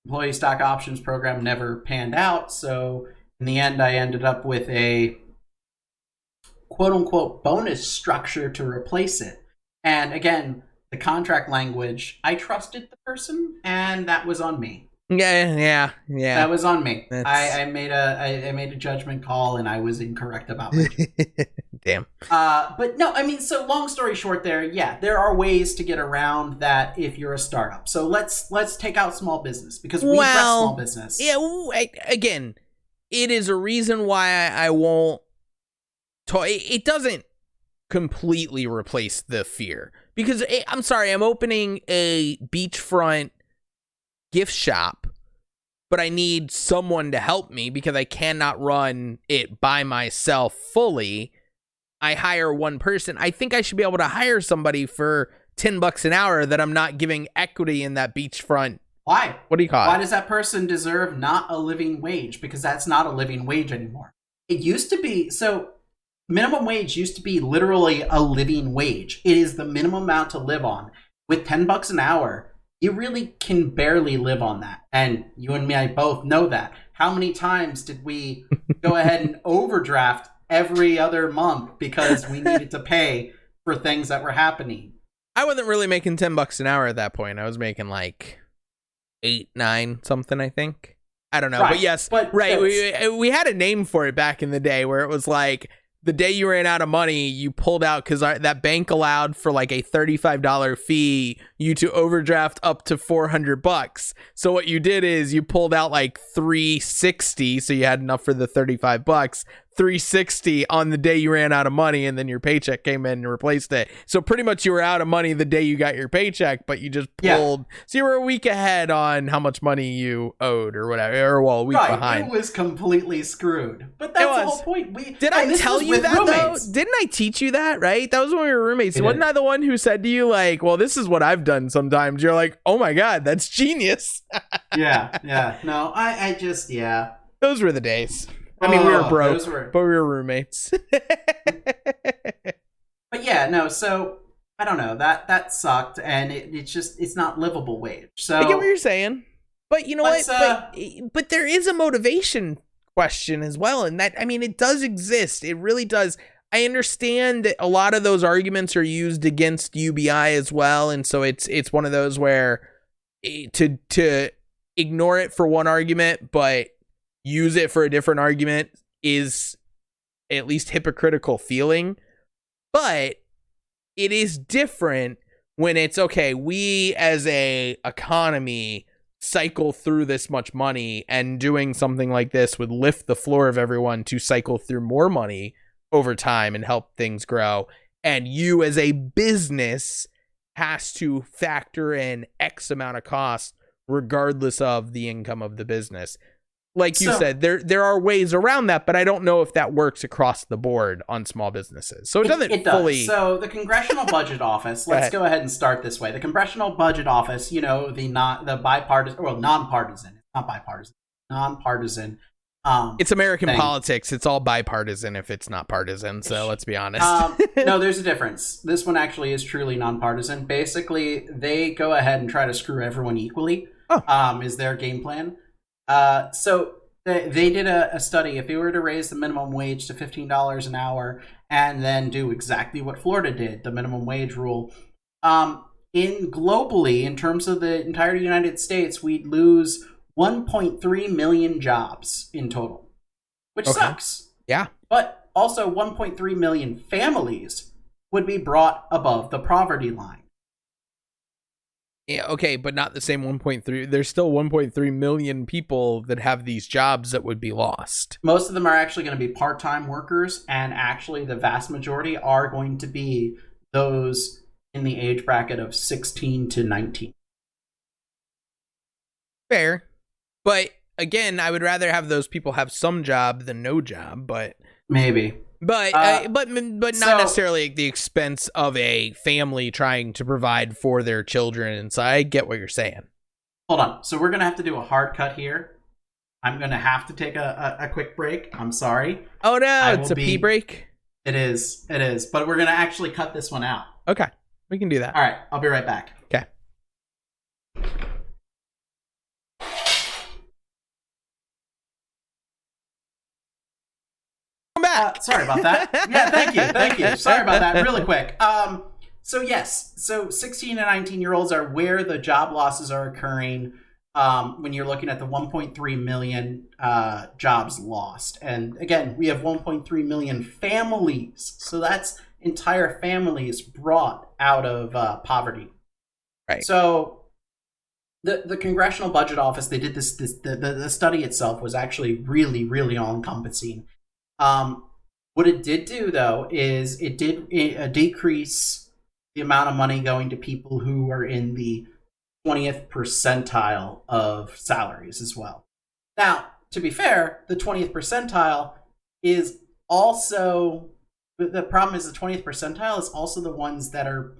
B: Employee stock options program never panned out. So in the end, I ended up with a quote unquote bonus structure to replace it. And again, the contract language, I trusted the person, and that was on me.
A: Yeah.
B: That was on me. I made a judgment call, and I was incorrect about it.
A: Damn.
B: But no, I mean, so long story short, there are ways to get around that if you're a startup. So let's take out small business because we address small business.
A: Yeah. Again, it is a reason why I won't. It doesn't completely replace the fear, because I'm sorry, I'm opening a beachfront gift shop, but I need someone to help me because I cannot run it by myself fully. I hire one person. I think I should be able to hire somebody for $10 an hour that I'm not giving equity in that beachfront.
B: Why?
A: What do you call it?
B: Why does that person deserve not a living wage? Because that's not a living wage anymore. It used to be, so minimum wage used to be literally a living wage. It is the minimum amount to live on. With $10 an hour, you really can barely live on that. And you and me both know that. How many times did we go ahead and overdraft every other month because we needed to pay for things that were happening?
A: I wasn't really making $10 an hour at that point. I was making like 8, 9 something, I think. I don't know. Right. But yes, right. We had a name for it back in the day where it was like the day you ran out of money, you pulled out because that bank allowed for like a $35 fee you to overdraft up to $400. So what you did is you pulled out like $360, so you had enough for the $35. $360 on the day you ran out of money, and then your paycheck came in and replaced it. So pretty much you were out of money the day you got your paycheck, but you just pulled. Yeah. So you were a week ahead on how much money you owed or whatever, or a week behind.
B: It was completely screwed. But that's the whole point.
A: Did I tell you that roommates. Though? Didn't I teach you that, right? That was when we were roommates. Wasn't I the one who said to you, like, well, this is what I've done sometimes? You're like, oh my God, that's genius.
B: Yeah. No, I just.
A: Those were the days. I mean, we were broke, but we were roommates.
B: But yeah, no, so I don't know. That sucked, and it's not livable wage. So
A: I get what you're saying. But you know what? But there is a motivation question as well, and that, I mean, it does exist. It really does. I understand that a lot of those arguments are used against UBI as well, and so it's one of those where to ignore it for one argument, but use it for a different argument is at least hypocritical feeling. But it is different when it's, okay, we as a economy cycle through this much money, and doing something like this would lift the floor of everyone to cycle through more money over time and help things grow. And you as a business has to factor in X amount of costs regardless of the income of the business. Like you said, there are ways around that, but I don't know if that works across the board on small businesses. So it fully.
B: So the Congressional Budget Office, let's go ahead and start this way. The Congressional Budget Office, the bipartisan, well, nonpartisan, not bipartisan, nonpartisan.
A: It's American politics. It's all bipartisan if it's not partisan. So let's be honest.
B: No, there's a difference. This one actually is truly nonpartisan. Basically, they go ahead and try to screw everyone equally. Is their game plan. So they did a study. If they were to raise the minimum wage to $15 an hour and then do exactly what Florida did, the minimum wage rule, globally, in terms of the entire United States, we'd lose 1.3 million jobs in total, which sucks.
A: Yeah.
B: But also 1.3 million families would be brought above the poverty line.
A: Yeah, okay, but not the same 1.3. There's still 1.3 million people that have these jobs that would be lost.
B: Most of them are actually going to be part-time workers, and actually the vast majority are going to be those in the age bracket of 16 to 19.
A: Fair. But again, I would rather have those people have some job than no job, but
B: maybe.
A: But not necessarily at the expense of a family trying to provide for their children. And so I get what you're saying.
B: Hold on. So we're going to have to do a hard cut here. I'm going to have to take a quick break. I'm sorry.
A: Oh, no. It's a pee break?
B: It is. But we're going to actually cut this one out.
A: Okay. We can do that.
B: All right. I'll be right back.
A: Okay.
B: Sorry about that. Yeah, thank you. Sorry about that. Really quick. So 16 and 19-year-olds are where the job losses are occurring when you're looking at the 1.3 million jobs lost. And again, we have 1.3 million families. So that's entire families brought out of poverty.
A: Right.
B: So the Congressional Budget Office, they did the study itself was actually really, really all-encompassing. What it did do, though, is it did decrease the amount of money going to people who are in the 20th percentile of salaries as well. Now, to be fair, the 20th percentile is also... The problem is the 20th percentile is also the ones that are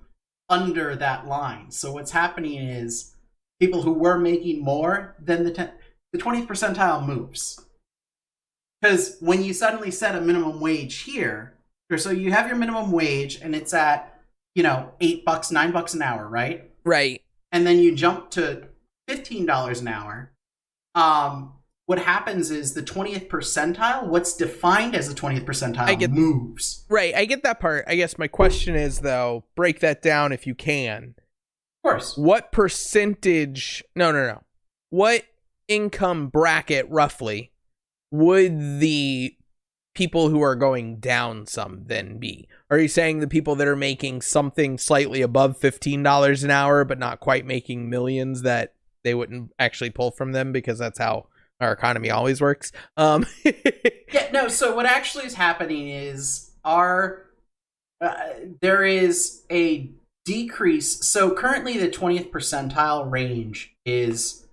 B: under that line. So what's happening is people who were making more than the 20th percentile moves. Because when you suddenly set a minimum wage here, or so you have your minimum wage and it's at, $8, $9 an hour, right?
A: Right.
B: And then you jump to $15 an hour. What happens is the 20th percentile, what's defined as the 20th percentile, moves.
A: Right. I get that part. I guess my question is, though, break that down if you can.
B: Of course.
A: What percentage? No. What income bracket, roughly, would the people who are going down some then be? Are you saying the people that are making something slightly above $15 an hour, but not quite making millions, that they wouldn't actually pull from them because that's how our economy always works?
B: So what actually is happening is there is a decrease. So currently the 20th percentile range is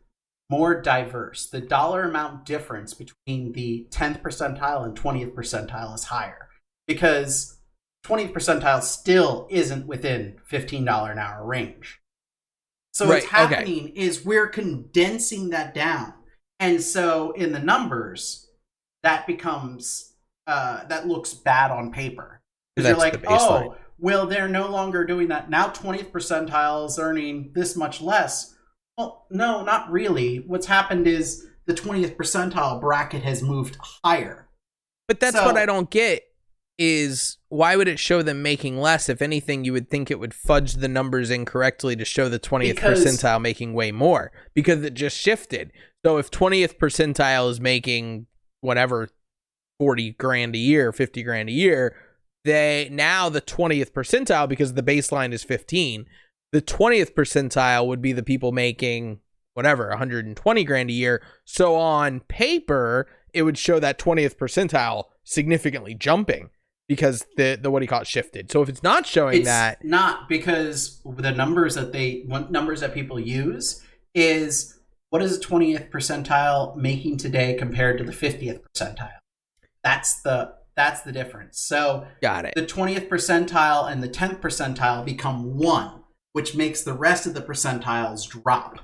B: more diverse. The dollar amount difference between the 10th percentile and 20th percentile is higher because 20th percentile still isn't within $15 an hour range. So what's happening is we're condensing that down. And so in the numbers, that becomes, that looks bad on paper. Because you're like, oh, well, they're no longer doing that. Now 20th percentile is earning this much less. Well, no, not really. What's happened is the 20th percentile bracket has moved higher.
A: But that's what I don't get, is why would it show them making less? If anything, you would think it would fudge the numbers incorrectly to show the 20th percentile making way more, because it just shifted. So if 20th percentile is making whatever, 40 grand a year, 50 grand a year, now the 20th percentile, because the baseline is 15, the 20th percentile would be the people making whatever, 120 grand a year. So on paper, it would show that 20th percentile significantly jumping because the what do you call it, shifted. So if it's not showing that,
B: not, because the numbers that people use is, what is the 20th percentile making today compared to the 50th percentile? That's the difference. So
A: got it.
B: The 20th percentile and the 10th percentile become one, which makes the rest of the percentiles drop.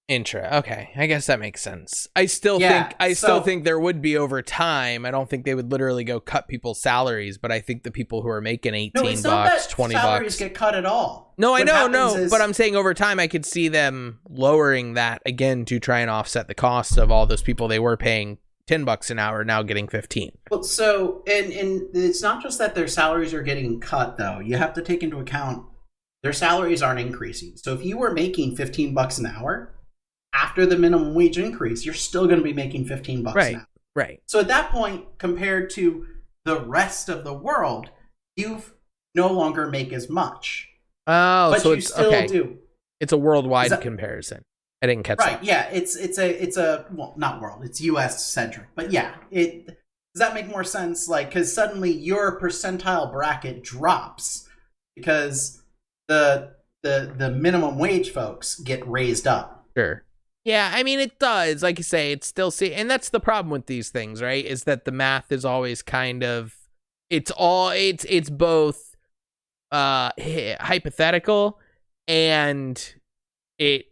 A: Okay, I guess that makes sense. I still think there would be over time. I don't think they would literally go cut people's salaries, but I think the people who are making $18,
B: it's not that
A: $20
B: salaries get cut at all.
A: No, I know, but I'm saying over time I could see them lowering that again to try and offset the cost of all those people they were paying $10 an hour now getting 15.
B: Well, so and it's not just that their salaries are getting cut, though. You have to take into account their salaries aren't increasing. So if you were making $15 an hour, after the minimum wage increase, you're still going to be making $15 an hour.
A: Right.
B: So at that point, compared to the rest of the world, you no longer make as much.
A: Oh,
B: but
A: so
B: you still do.
A: It's a worldwide comparison. I didn't catch that.
B: Right. Yeah. It's a well, not world. It's U.S. centric. But yeah, does that make more sense? Like, because suddenly your percentile bracket drops because the minimum wage folks get raised up.
A: Sure. Yeah, I mean, it does. Like you say, it's still and that's the problem with these things, right? Is that the math is always kind of, it's both hypothetical and they're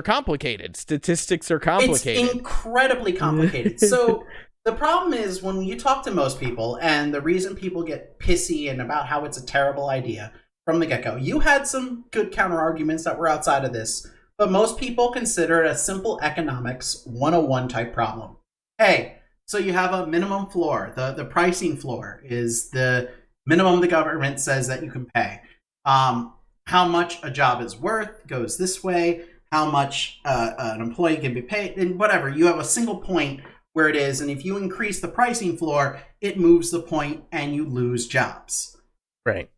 A: complicated. Statistics are complicated.
B: It's incredibly complicated. So the problem is when you talk to most people, and the reason people get pissy and about how it's a terrible idea from the get-go, you had some good counter arguments that were outside of this. But most people consider it a simple economics 101 type problem. Hey, so you have a minimum floor. The pricing floor is the minimum the government says that you can pay. How much a job is worth goes this way. How much an employee can be paid, and whatever. You have a single point where it is, and if you increase the pricing floor, it moves the point and you lose jobs.
A: Right.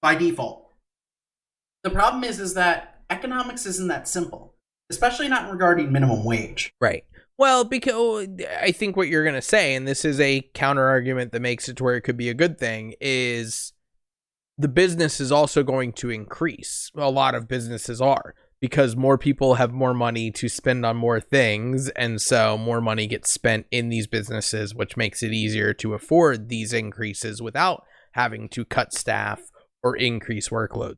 B: By default. The problem is that economics isn't that simple, especially not regarding minimum wage.
A: Right. Well, because I think what you're going to say, and this is a counter argument that makes it to where it could be a good thing, is the business is also going to increase. A lot of businesses are, because more people have more money to spend on more things, and so more money gets spent in these businesses, which makes it easier to afford these increases without having to cut staff or increase workload.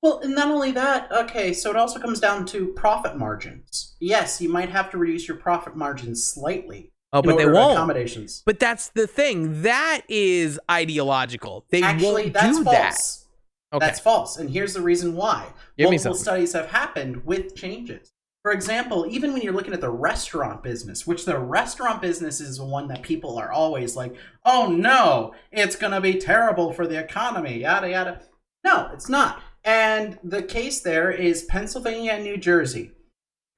B: Well, and not only that, okay, so it also comes down to profit margins. Yes, you might have to reduce your profit margins slightly.
A: Oh, but they won't.
B: Accommodations.
A: But that's the thing. That is ideological. They won't
B: that's
A: do
B: false.
A: that. Okay.
B: That's false, and here's the reason why. Multiple studies have happened with changes. For example, even when you're looking at the restaurant business, which the restaurant business is the one that people are always like, oh no, it's going to be terrible for the economy, yada, yada. No, it's not. And the case there is Pennsylvania and New Jersey.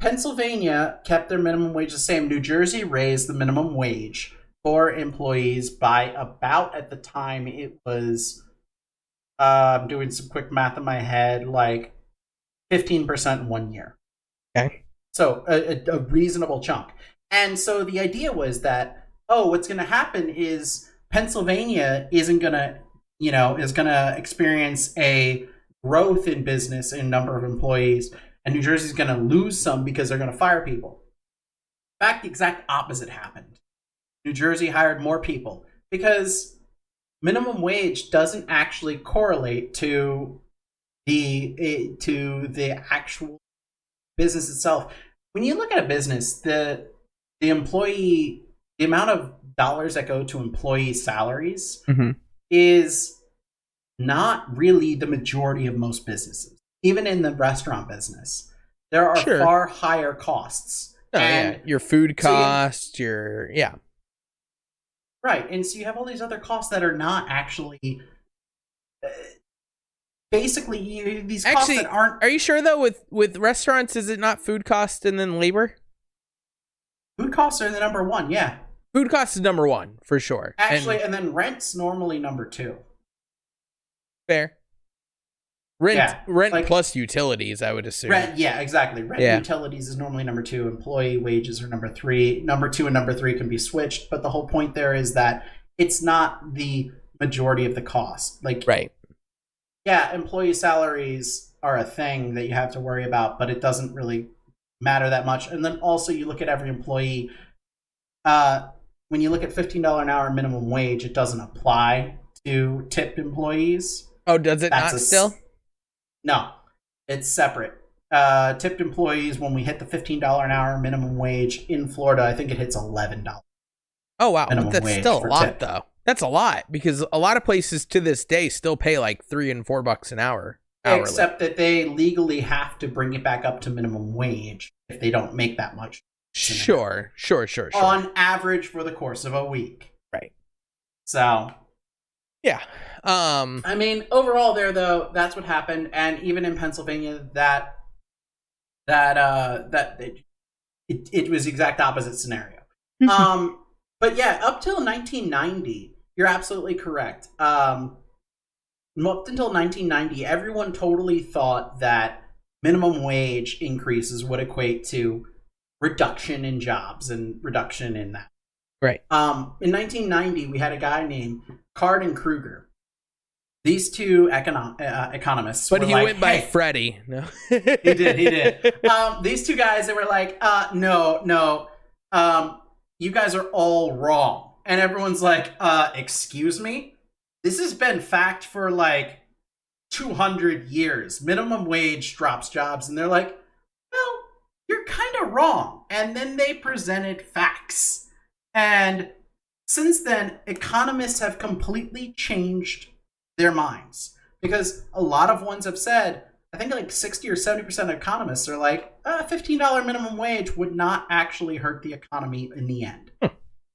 B: Pennsylvania kept their minimum wage the same. New Jersey raised the minimum wage for employees by about, at the time, it was, I'm doing some quick math in my head, like 15% in 1 year.
A: Okay.
B: So a reasonable chunk. And so the idea was that, what's going to happen is Pennsylvania is going to experience a growth in business in number of employees, and New Jersey's going to lose some because they're going to fire people. In fact, the exact opposite happened. New Jersey hired more people because minimum wage doesn't actually correlate to the actual business itself. When you look at a business, the amount of dollars that go to employee salaries is not really the majority of most businesses. Even in the restaurant business, there are far higher costs.
A: Your food costs,
B: right, and so you have all these other costs that are not actually. Basically, these costs that aren't.
A: Are you sure though? With restaurants, is it not food cost and then labor?
B: Food costs are the number one. Yeah.
A: Food costs is number one for sure.
B: Actually, and then rent's normally number two.
A: Fair. Rent plus utilities, I would assume.
B: Yeah, exactly. Rent and utilities is normally number two. Employee wages are number three. Number two and number three can be switched, but the whole point there is that it's not the majority of the cost.
A: Right.
B: Yeah, employee salaries are a thing that you have to worry about, but it doesn't really matter that much. And then also you look at every employee. When you look at $15 an hour minimum wage, it doesn't apply to tipped employees.
A: Oh, does it not still?
B: No, it's separate. Tipped employees, when we hit the $15 an hour minimum wage in Florida, I think it hits $11.
A: Oh, wow. That's still a lot, though. That's a lot, because a lot of places to this day still pay like $3 and $4 an hour. Hourly.
B: Except that they legally have to bring it back up to minimum wage if they don't make that much.
A: Sure.
B: On average for the course of a week.
A: Right.
B: So.
A: Yeah.
B: I mean, overall there, though, that's what happened. And even in Pennsylvania, it was the exact opposite scenario. But yeah, up till 1990, you're absolutely correct. Up until 1990, everyone totally thought that minimum wage increases would equate to reduction in jobs and reduction in that.
A: Right.
B: In 1990, we had a guy named Card and Kruger. These two economists.
A: But he went by Freddie. No,
B: he did. These two guys, they were like, no. You guys are all wrong. And everyone's like, excuse me? This has been fact for like 200 years. Minimum wage drops jobs. And they're like, well, you're kind of wrong. And then they presented facts. And since then, economists have completely changed their minds. Because a lot of ones have said, I think like 60 or 70% of economists are like, $15 minimum wage would not actually hurt the economy in the end.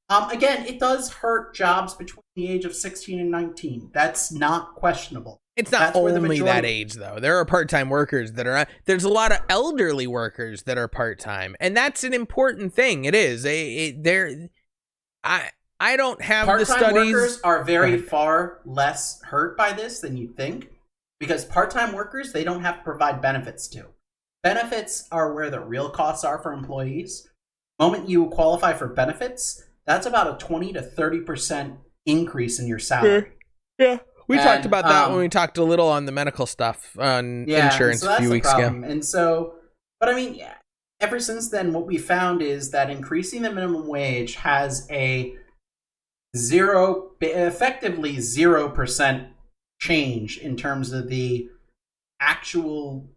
B: Again, it does hurt jobs between the age of 16 and 19. That's not questionable.
A: It's not only that age, though. There are part-time workers that are... There's a lot of elderly workers that are part-time. And that's an important thing. It is. I don't have the studies...
B: Part-time workers are very far less hurt by this than you think. Because part-time workers, they don't have to provide benefits to. Benefits are where the real costs are for employees. The moment you qualify for benefits, that's about a 20 to 30% increase in your salary.
A: Yeah. We talked about that when we talked a little on the medical stuff on insurance a few weeks ago.
B: And so, but I mean, ever since then, what we found is that increasing the minimum wage has a effectively 0% change in terms of the actual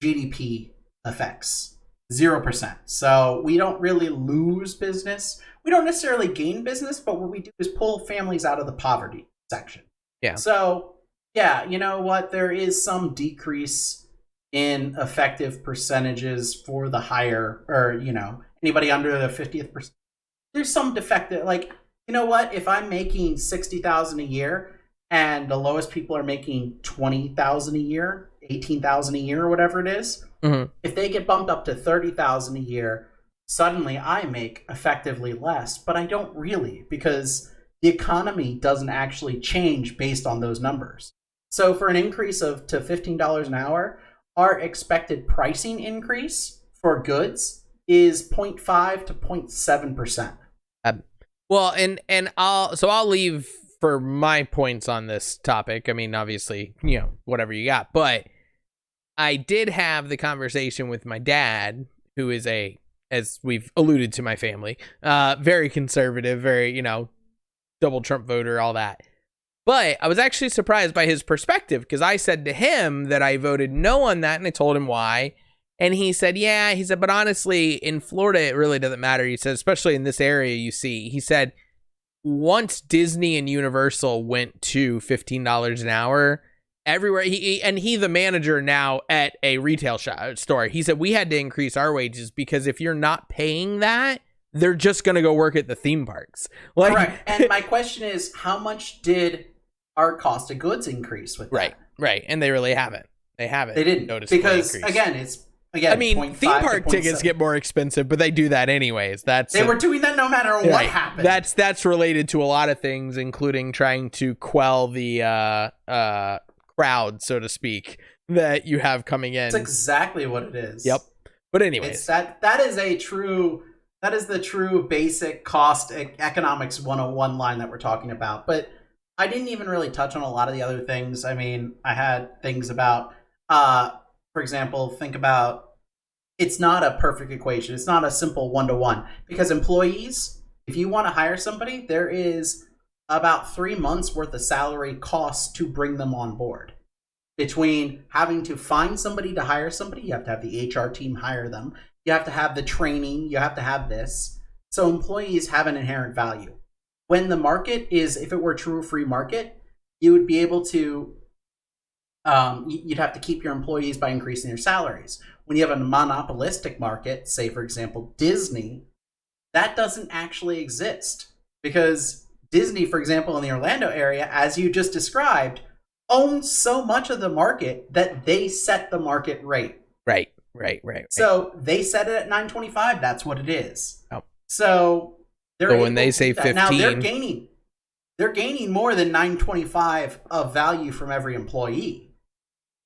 B: GDP effects. 0%. So we don't really lose business. We don't necessarily gain business, but what we do is pull families out of the poverty section.
A: Yeah.
B: So, yeah, you know what? There is some decrease in effective percentages for the higher, or, anybody under the 50th percent. There's some defective, like, you know what? If I'm making $60,000 a year and the lowest people are making $20,000 a year, $18,000 a year, or whatever it is, if they get bumped up to $30,000 a year, suddenly I make effectively less, but I don't really, because the economy doesn't actually change based on those numbers. So for an increase to $15 an hour, our expected pricing increase for goods is 0.5 to 0.7%.
A: Well, and I'll leave for my points on this topic. I mean, obviously, whatever you got, but I did have the conversation with my dad, who is as we've alluded to, my family, very conservative, very, double Trump voter, all that. But I was actually surprised by his perspective, because I said to him that I voted no on that, and I told him why. And he said, but honestly, in Florida, it really doesn't matter. He said, especially in this area, he said, once Disney and Universal went to $15 an hour, everywhere, he the manager now at a retail store, he said we had to increase our wages, because if you're not paying that, they're just going to go work at the theme parks.
B: Correct. And my question is, how much did our cost of goods increase with that?
A: Right. And they really haven't. They
B: didn't
A: noticed,
B: because
A: increase.
B: I mean,
A: theme park tickets get more expensive, but they do that anyways. They
B: were doing that no matter what happened.
A: That's related to a lot of things, including trying to quell the crowd, so to speak, that you have coming in.
B: That's exactly what it is.
A: Yep. But anyways,
B: it's that is the true basic cost economics 101 line that we're talking about. But I didn't even really touch on a lot of the other things. I mean, I had things about, for example, think about, it's not a perfect equation. It's not a simple 1-to-1, because employees, if you want to hire somebody, there is about 3 months worth of salary costs to bring them on board. Between having to find somebody to hire somebody, you have to have the HR team hire them, you have to have the training, you have to have this. So employees have an inherent value. When the market is, if it were a true free market, you would be able to, you'd have to keep your employees by increasing their salaries. When you have a monopolistic market, say, for example, Disney, that doesn't actually exist, because Disney, for example, in the Orlando area, as you just described, owns so much of the market that they set the market rate.
A: Right.
B: So they set it at $9.25. That's what it is.
A: Oh.
B: So
A: when they say 15,
B: now they're gaining more than $9.25 of value from every employee,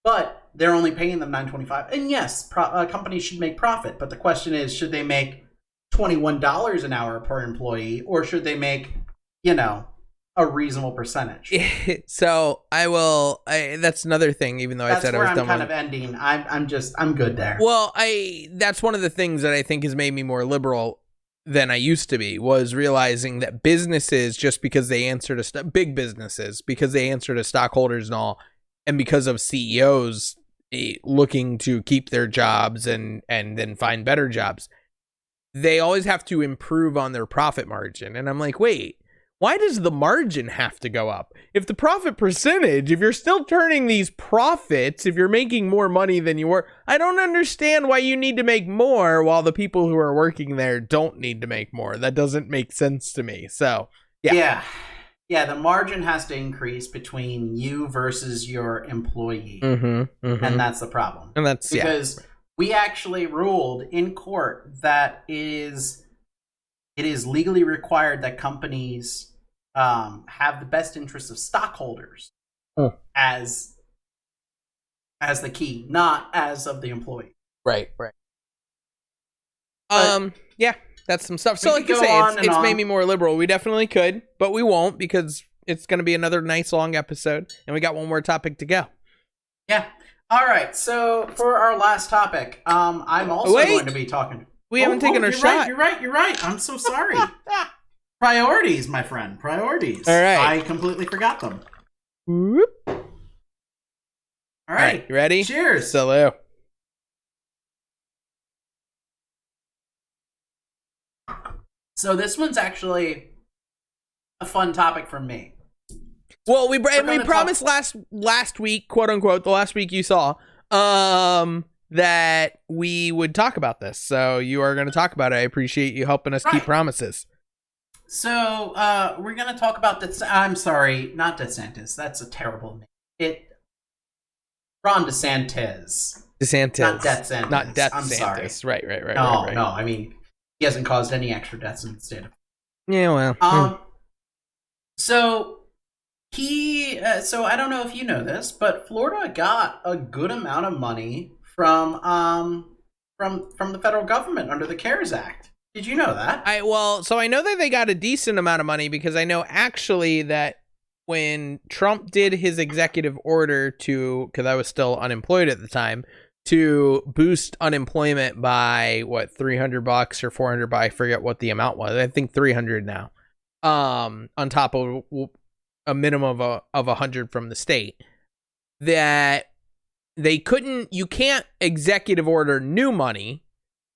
B: but they're only paying them $9.25. And yes, companies should make profit, but the question is, should they make $21 an hour per employee, or should they make, a reasonable percentage?
A: So that's another thing, even though I said I was done.
B: That's where I'm kind of ending. I'm good there.
A: Well, that's one of the things that I think has made me more liberal than I used to be, was realizing that businesses, just because they answer to big businesses, because they answer to stockholders and all, and because of CEOs looking to keep their jobs and then find better jobs, they always have to improve on their profit margin. And I'm like, wait, why does the margin have to go up? If the profit percentage, if you're still turning these profits, if you're making more money than you were, I don't understand why you need to make more while the people who are working there don't need to make more. That doesn't make sense to me. So, yeah.
B: Yeah, the margin has to increase between you versus your employee. And that's the problem.
A: And that's
B: because we actually ruled in court that it is legally required that companies have the best interests of stockholders as the key, not as of the employee.
A: Right. Yeah, that's some stuff. So like you say, it's made me more liberal. We definitely could, but we won't, because it's going to be another nice long episode, and we got one more topic to go.
B: Yeah. All right. So for our last topic, I'm also going to be talking.
A: We haven't taken our shot.
B: You're right. I'm so sorry. Priorities, my friend. Priorities.
A: All right.
B: I completely forgot them.
A: Whoop.
B: All
A: All right,
B: right.
A: you ready?
B: Cheers.
A: Salute.
B: So this one's actually a fun topic for me.
A: Well, we promised last week, quote unquote, the last week you saw, that we would talk about this. So you are going to talk about it. I appreciate you helping us keep promises.
B: So we're going to talk about I'm sorry, not DeSantis. That's a terrible name. Ron DeSantis. Not DeSantis.
A: Not DeSantis.
B: I'm sorry.
A: Right.
B: No. I mean, he hasn't caused any extra deaths in the state of.
A: Yeah, well.
B: So so I don't know if you know this, but Florida got a good amount of money from the federal government under the CARES Act. Did you know that?
A: So I know that they got a decent amount of money because I know actually that when Trump did his executive order because I was still unemployed at the time, to boost unemployment by $300 or $400, I forget what the amount was. I think 300 now. On top of a minimum of 100 from the state, that you can't executive order new money,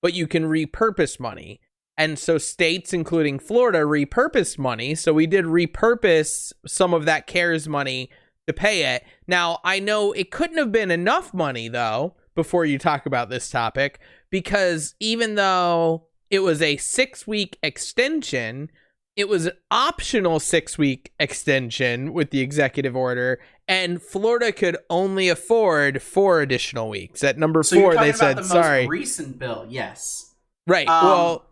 A: but you can repurpose money. And so states, including Florida, repurposed money. So we did repurpose some of that CARES money to pay it. Now, I know it couldn't have been enough money, though, before you talk about this topic, because even though it was a 6-week extension, it was an optional 6-week extension with the executive order, and Florida could only afford 4 additional weeks. At number 4, they said, sorry.
B: Most recent bill, yes.
A: Right.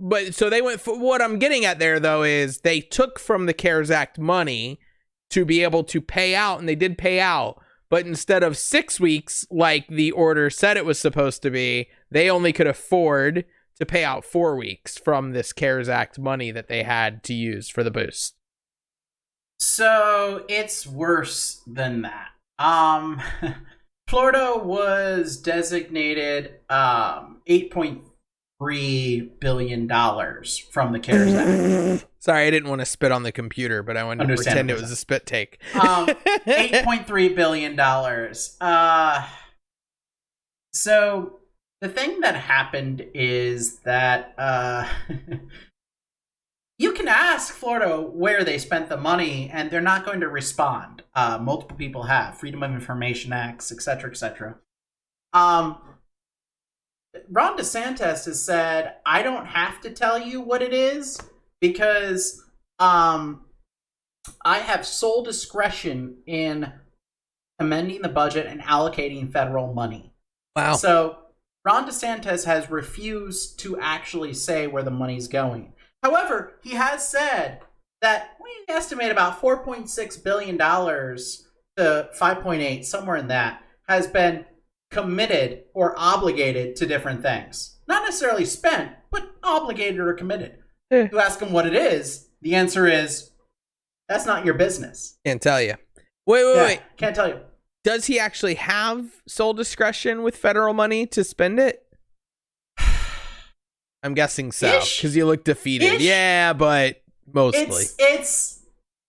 A: But so they went for what I'm getting at there, though, is they took from the CARES Act money to be able to pay out, and they did pay out. But instead of 6 weeks, like the order said it was supposed to be, they only could afford to pay out 4 weeks from this CARES Act money that they had to use for the boost.
B: So it's worse than that. Florida was designated $8.3 billion from the CARES Act.
A: Sorry, I didn't want to spit on the computer, but I wanted to pretend it was a spit take.
B: $8.3 billion. So the thing that happened is that you can ask Florida where they spent the money, and they're not going to respond. Multiple people have. Freedom of Information Acts, etc., etc. Ron DeSantis has said, I don't have to tell you what it is because I have sole discretion in amending the budget and allocating federal money.
A: Wow.
B: So Ron DeSantis has refused to actually say where the money's going. However, he has said that we estimate about $4.6 billion to 5.8, somewhere in that, has been committed or obligated to different things. Not necessarily spent, but obligated or committed. You ask him what it is, the answer is, that's not your business.
A: Can't tell you. Wait.
B: Can't tell you.
A: Does he actually have sole discretion with federal money to spend it? I'm guessing so, because you look defeated. Yeah, but mostly.
B: It's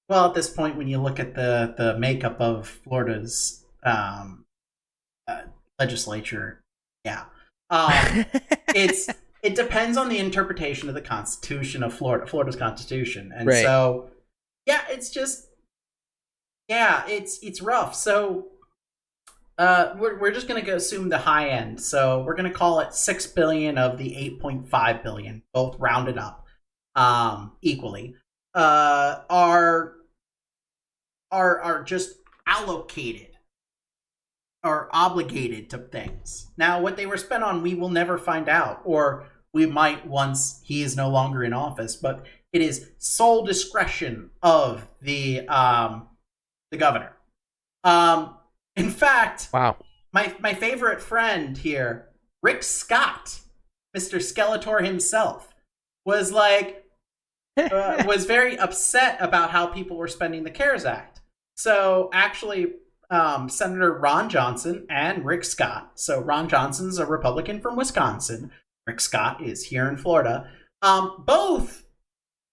B: well, at this point, when you look at the makeup of Florida's legislature, yeah. It depends on the interpretation of the Constitution of Florida's Constitution. And
A: right.
B: So, yeah, it's just, yeah, it's rough. So, we're just going to assume the high end. So we're going to call it $6 billion of the $8.5 billion, both rounded up equally, are just allocated or obligated to things. Now, what they were spent on, we will never find out, or we might once he is no longer in office. But it is sole discretion of the governor. In fact,
A: wow,
B: my favorite friend here, Rick Scott, Mr. Skeletor himself, was was very upset about how people were spending the CARES Act. So actually, Senator Ron Johnson and Rick Scott, so Ron Johnson's a Republican from Wisconsin, Rick Scott is here in Florida, both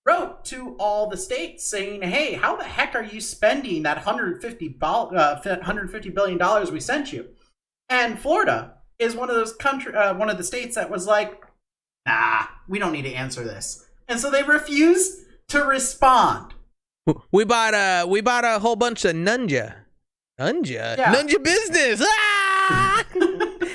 B: wrote to all the states saying, hey, how the heck are you spending that $150 billion we sent you? And Florida is one of those one of the states that was like, nah, we don't need to answer this. And so they refused to respond.
A: We bought a whole bunch of Nunja business. Ah!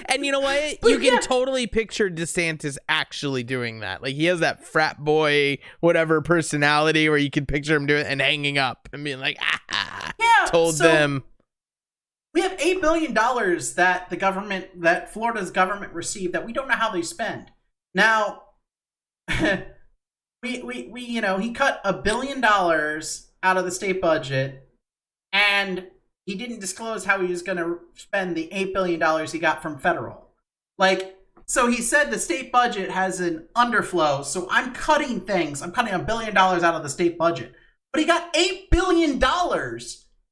A: And you know what? You can totally picture DeSantis actually doing that. Like, he has that frat boy, whatever personality where you can picture him doing it and hanging up and being like, told them.
B: We have $8 billion that Florida's government received that we don't know how they spend. Now, he cut $1 billion out of the state budget, and he didn't disclose how he was going to spend the $8 billion he got from federal. Like, so he said the state budget has an underflow, so I'm cutting things. I'm cutting $1 billion out of the state budget. But he got $8 billion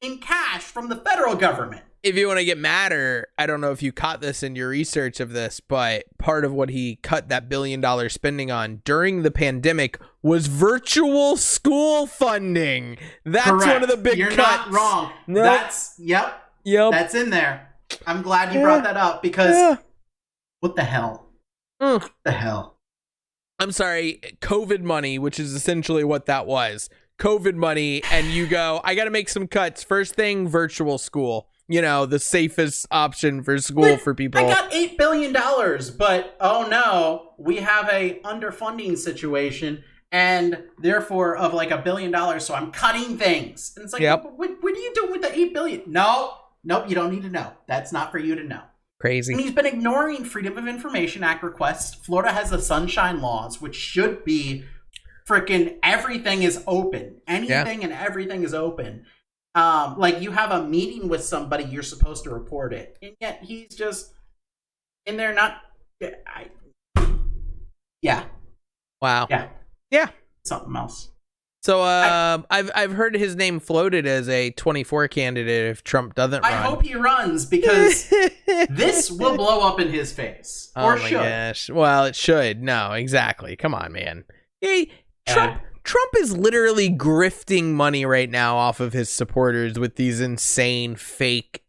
B: in cash from the federal government.
A: If you want to get madder, I don't know if you caught this in your research of this, but part of what he cut that $1 billion spending on during the pandemic was virtual school funding. That's
B: correct.
A: One of the big
B: You're
A: cuts.
B: Not wrong.
A: Nope.
B: Yep. That's in there. I'm glad you brought that up because what the hell? What the hell?
A: I'm sorry, COVID money, which is essentially what that was. COVID money, and you go, I got to make some cuts. First thing, virtual school. You know, the safest option for school for people.
B: I got $8 billion, but oh no, we have a underfunding situation, and therefore of like $1 billion, so I'm cutting things. And it's like, what are you doing with the $8 billion? Nope, you don't need to know. That's not for you to know.
A: Crazy.
B: And he's been ignoring Freedom of Information Act requests. Florida has the Sunshine Laws, which should be freaking everything is open. Anything and everything is open. Like you have a meeting with somebody, you're supposed to report it, and yet he's just in there not.
A: Wow.
B: Yeah. Something else.
A: So I've heard his name floated as a 24 candidate if Trump doesn't run.
B: I hope he runs because this will blow up in his face. Or should.
A: Gosh. Well, it should. No, exactly. Come on, man. Hey, Trump is literally grifting money right now off of his supporters with these insane fake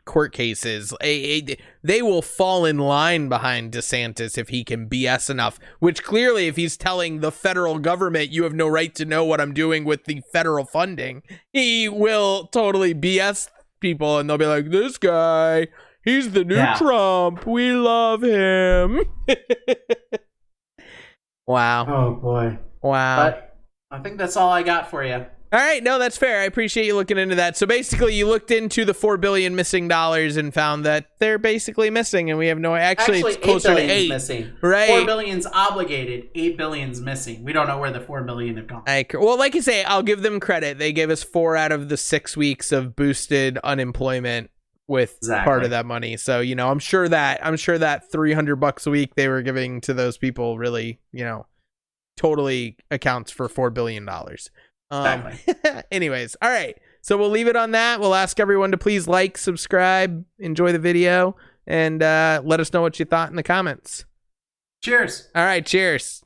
A: court cases. They will fall in line behind DeSantis if he can BS enough, which clearly if he's telling the federal government you have no right to know what I'm doing with the federal funding, he will totally BS people and they'll be like, this guy, he's the new Trump. We love him. Wow.
B: Oh boy.
A: Wow.
B: But I think that's all I got for you.
A: All right. No, that's fair. I appreciate you looking into that. So basically you looked into the $4 billion missing dollars and found that they're basically missing and we have no, actually it's closer to 8
B: missing.
A: Right.
B: 4 billion's obligated. 8 billion's missing. We don't know where the 4 billion have gone.
A: Well, like you say, I'll give them credit. They gave us 4 out of the 6 weeks of boosted unemployment with part of that money. So, you know, I'm sure that $300 a week they were giving to those people really, you know, totally accounts for $4 billion.
B: Exactly.
A: Anyways, all right. So we'll leave it on that. We'll ask everyone to please like, subscribe, enjoy the video, and let us know what you thought in the comments.
B: Cheers.
A: All right. Cheers.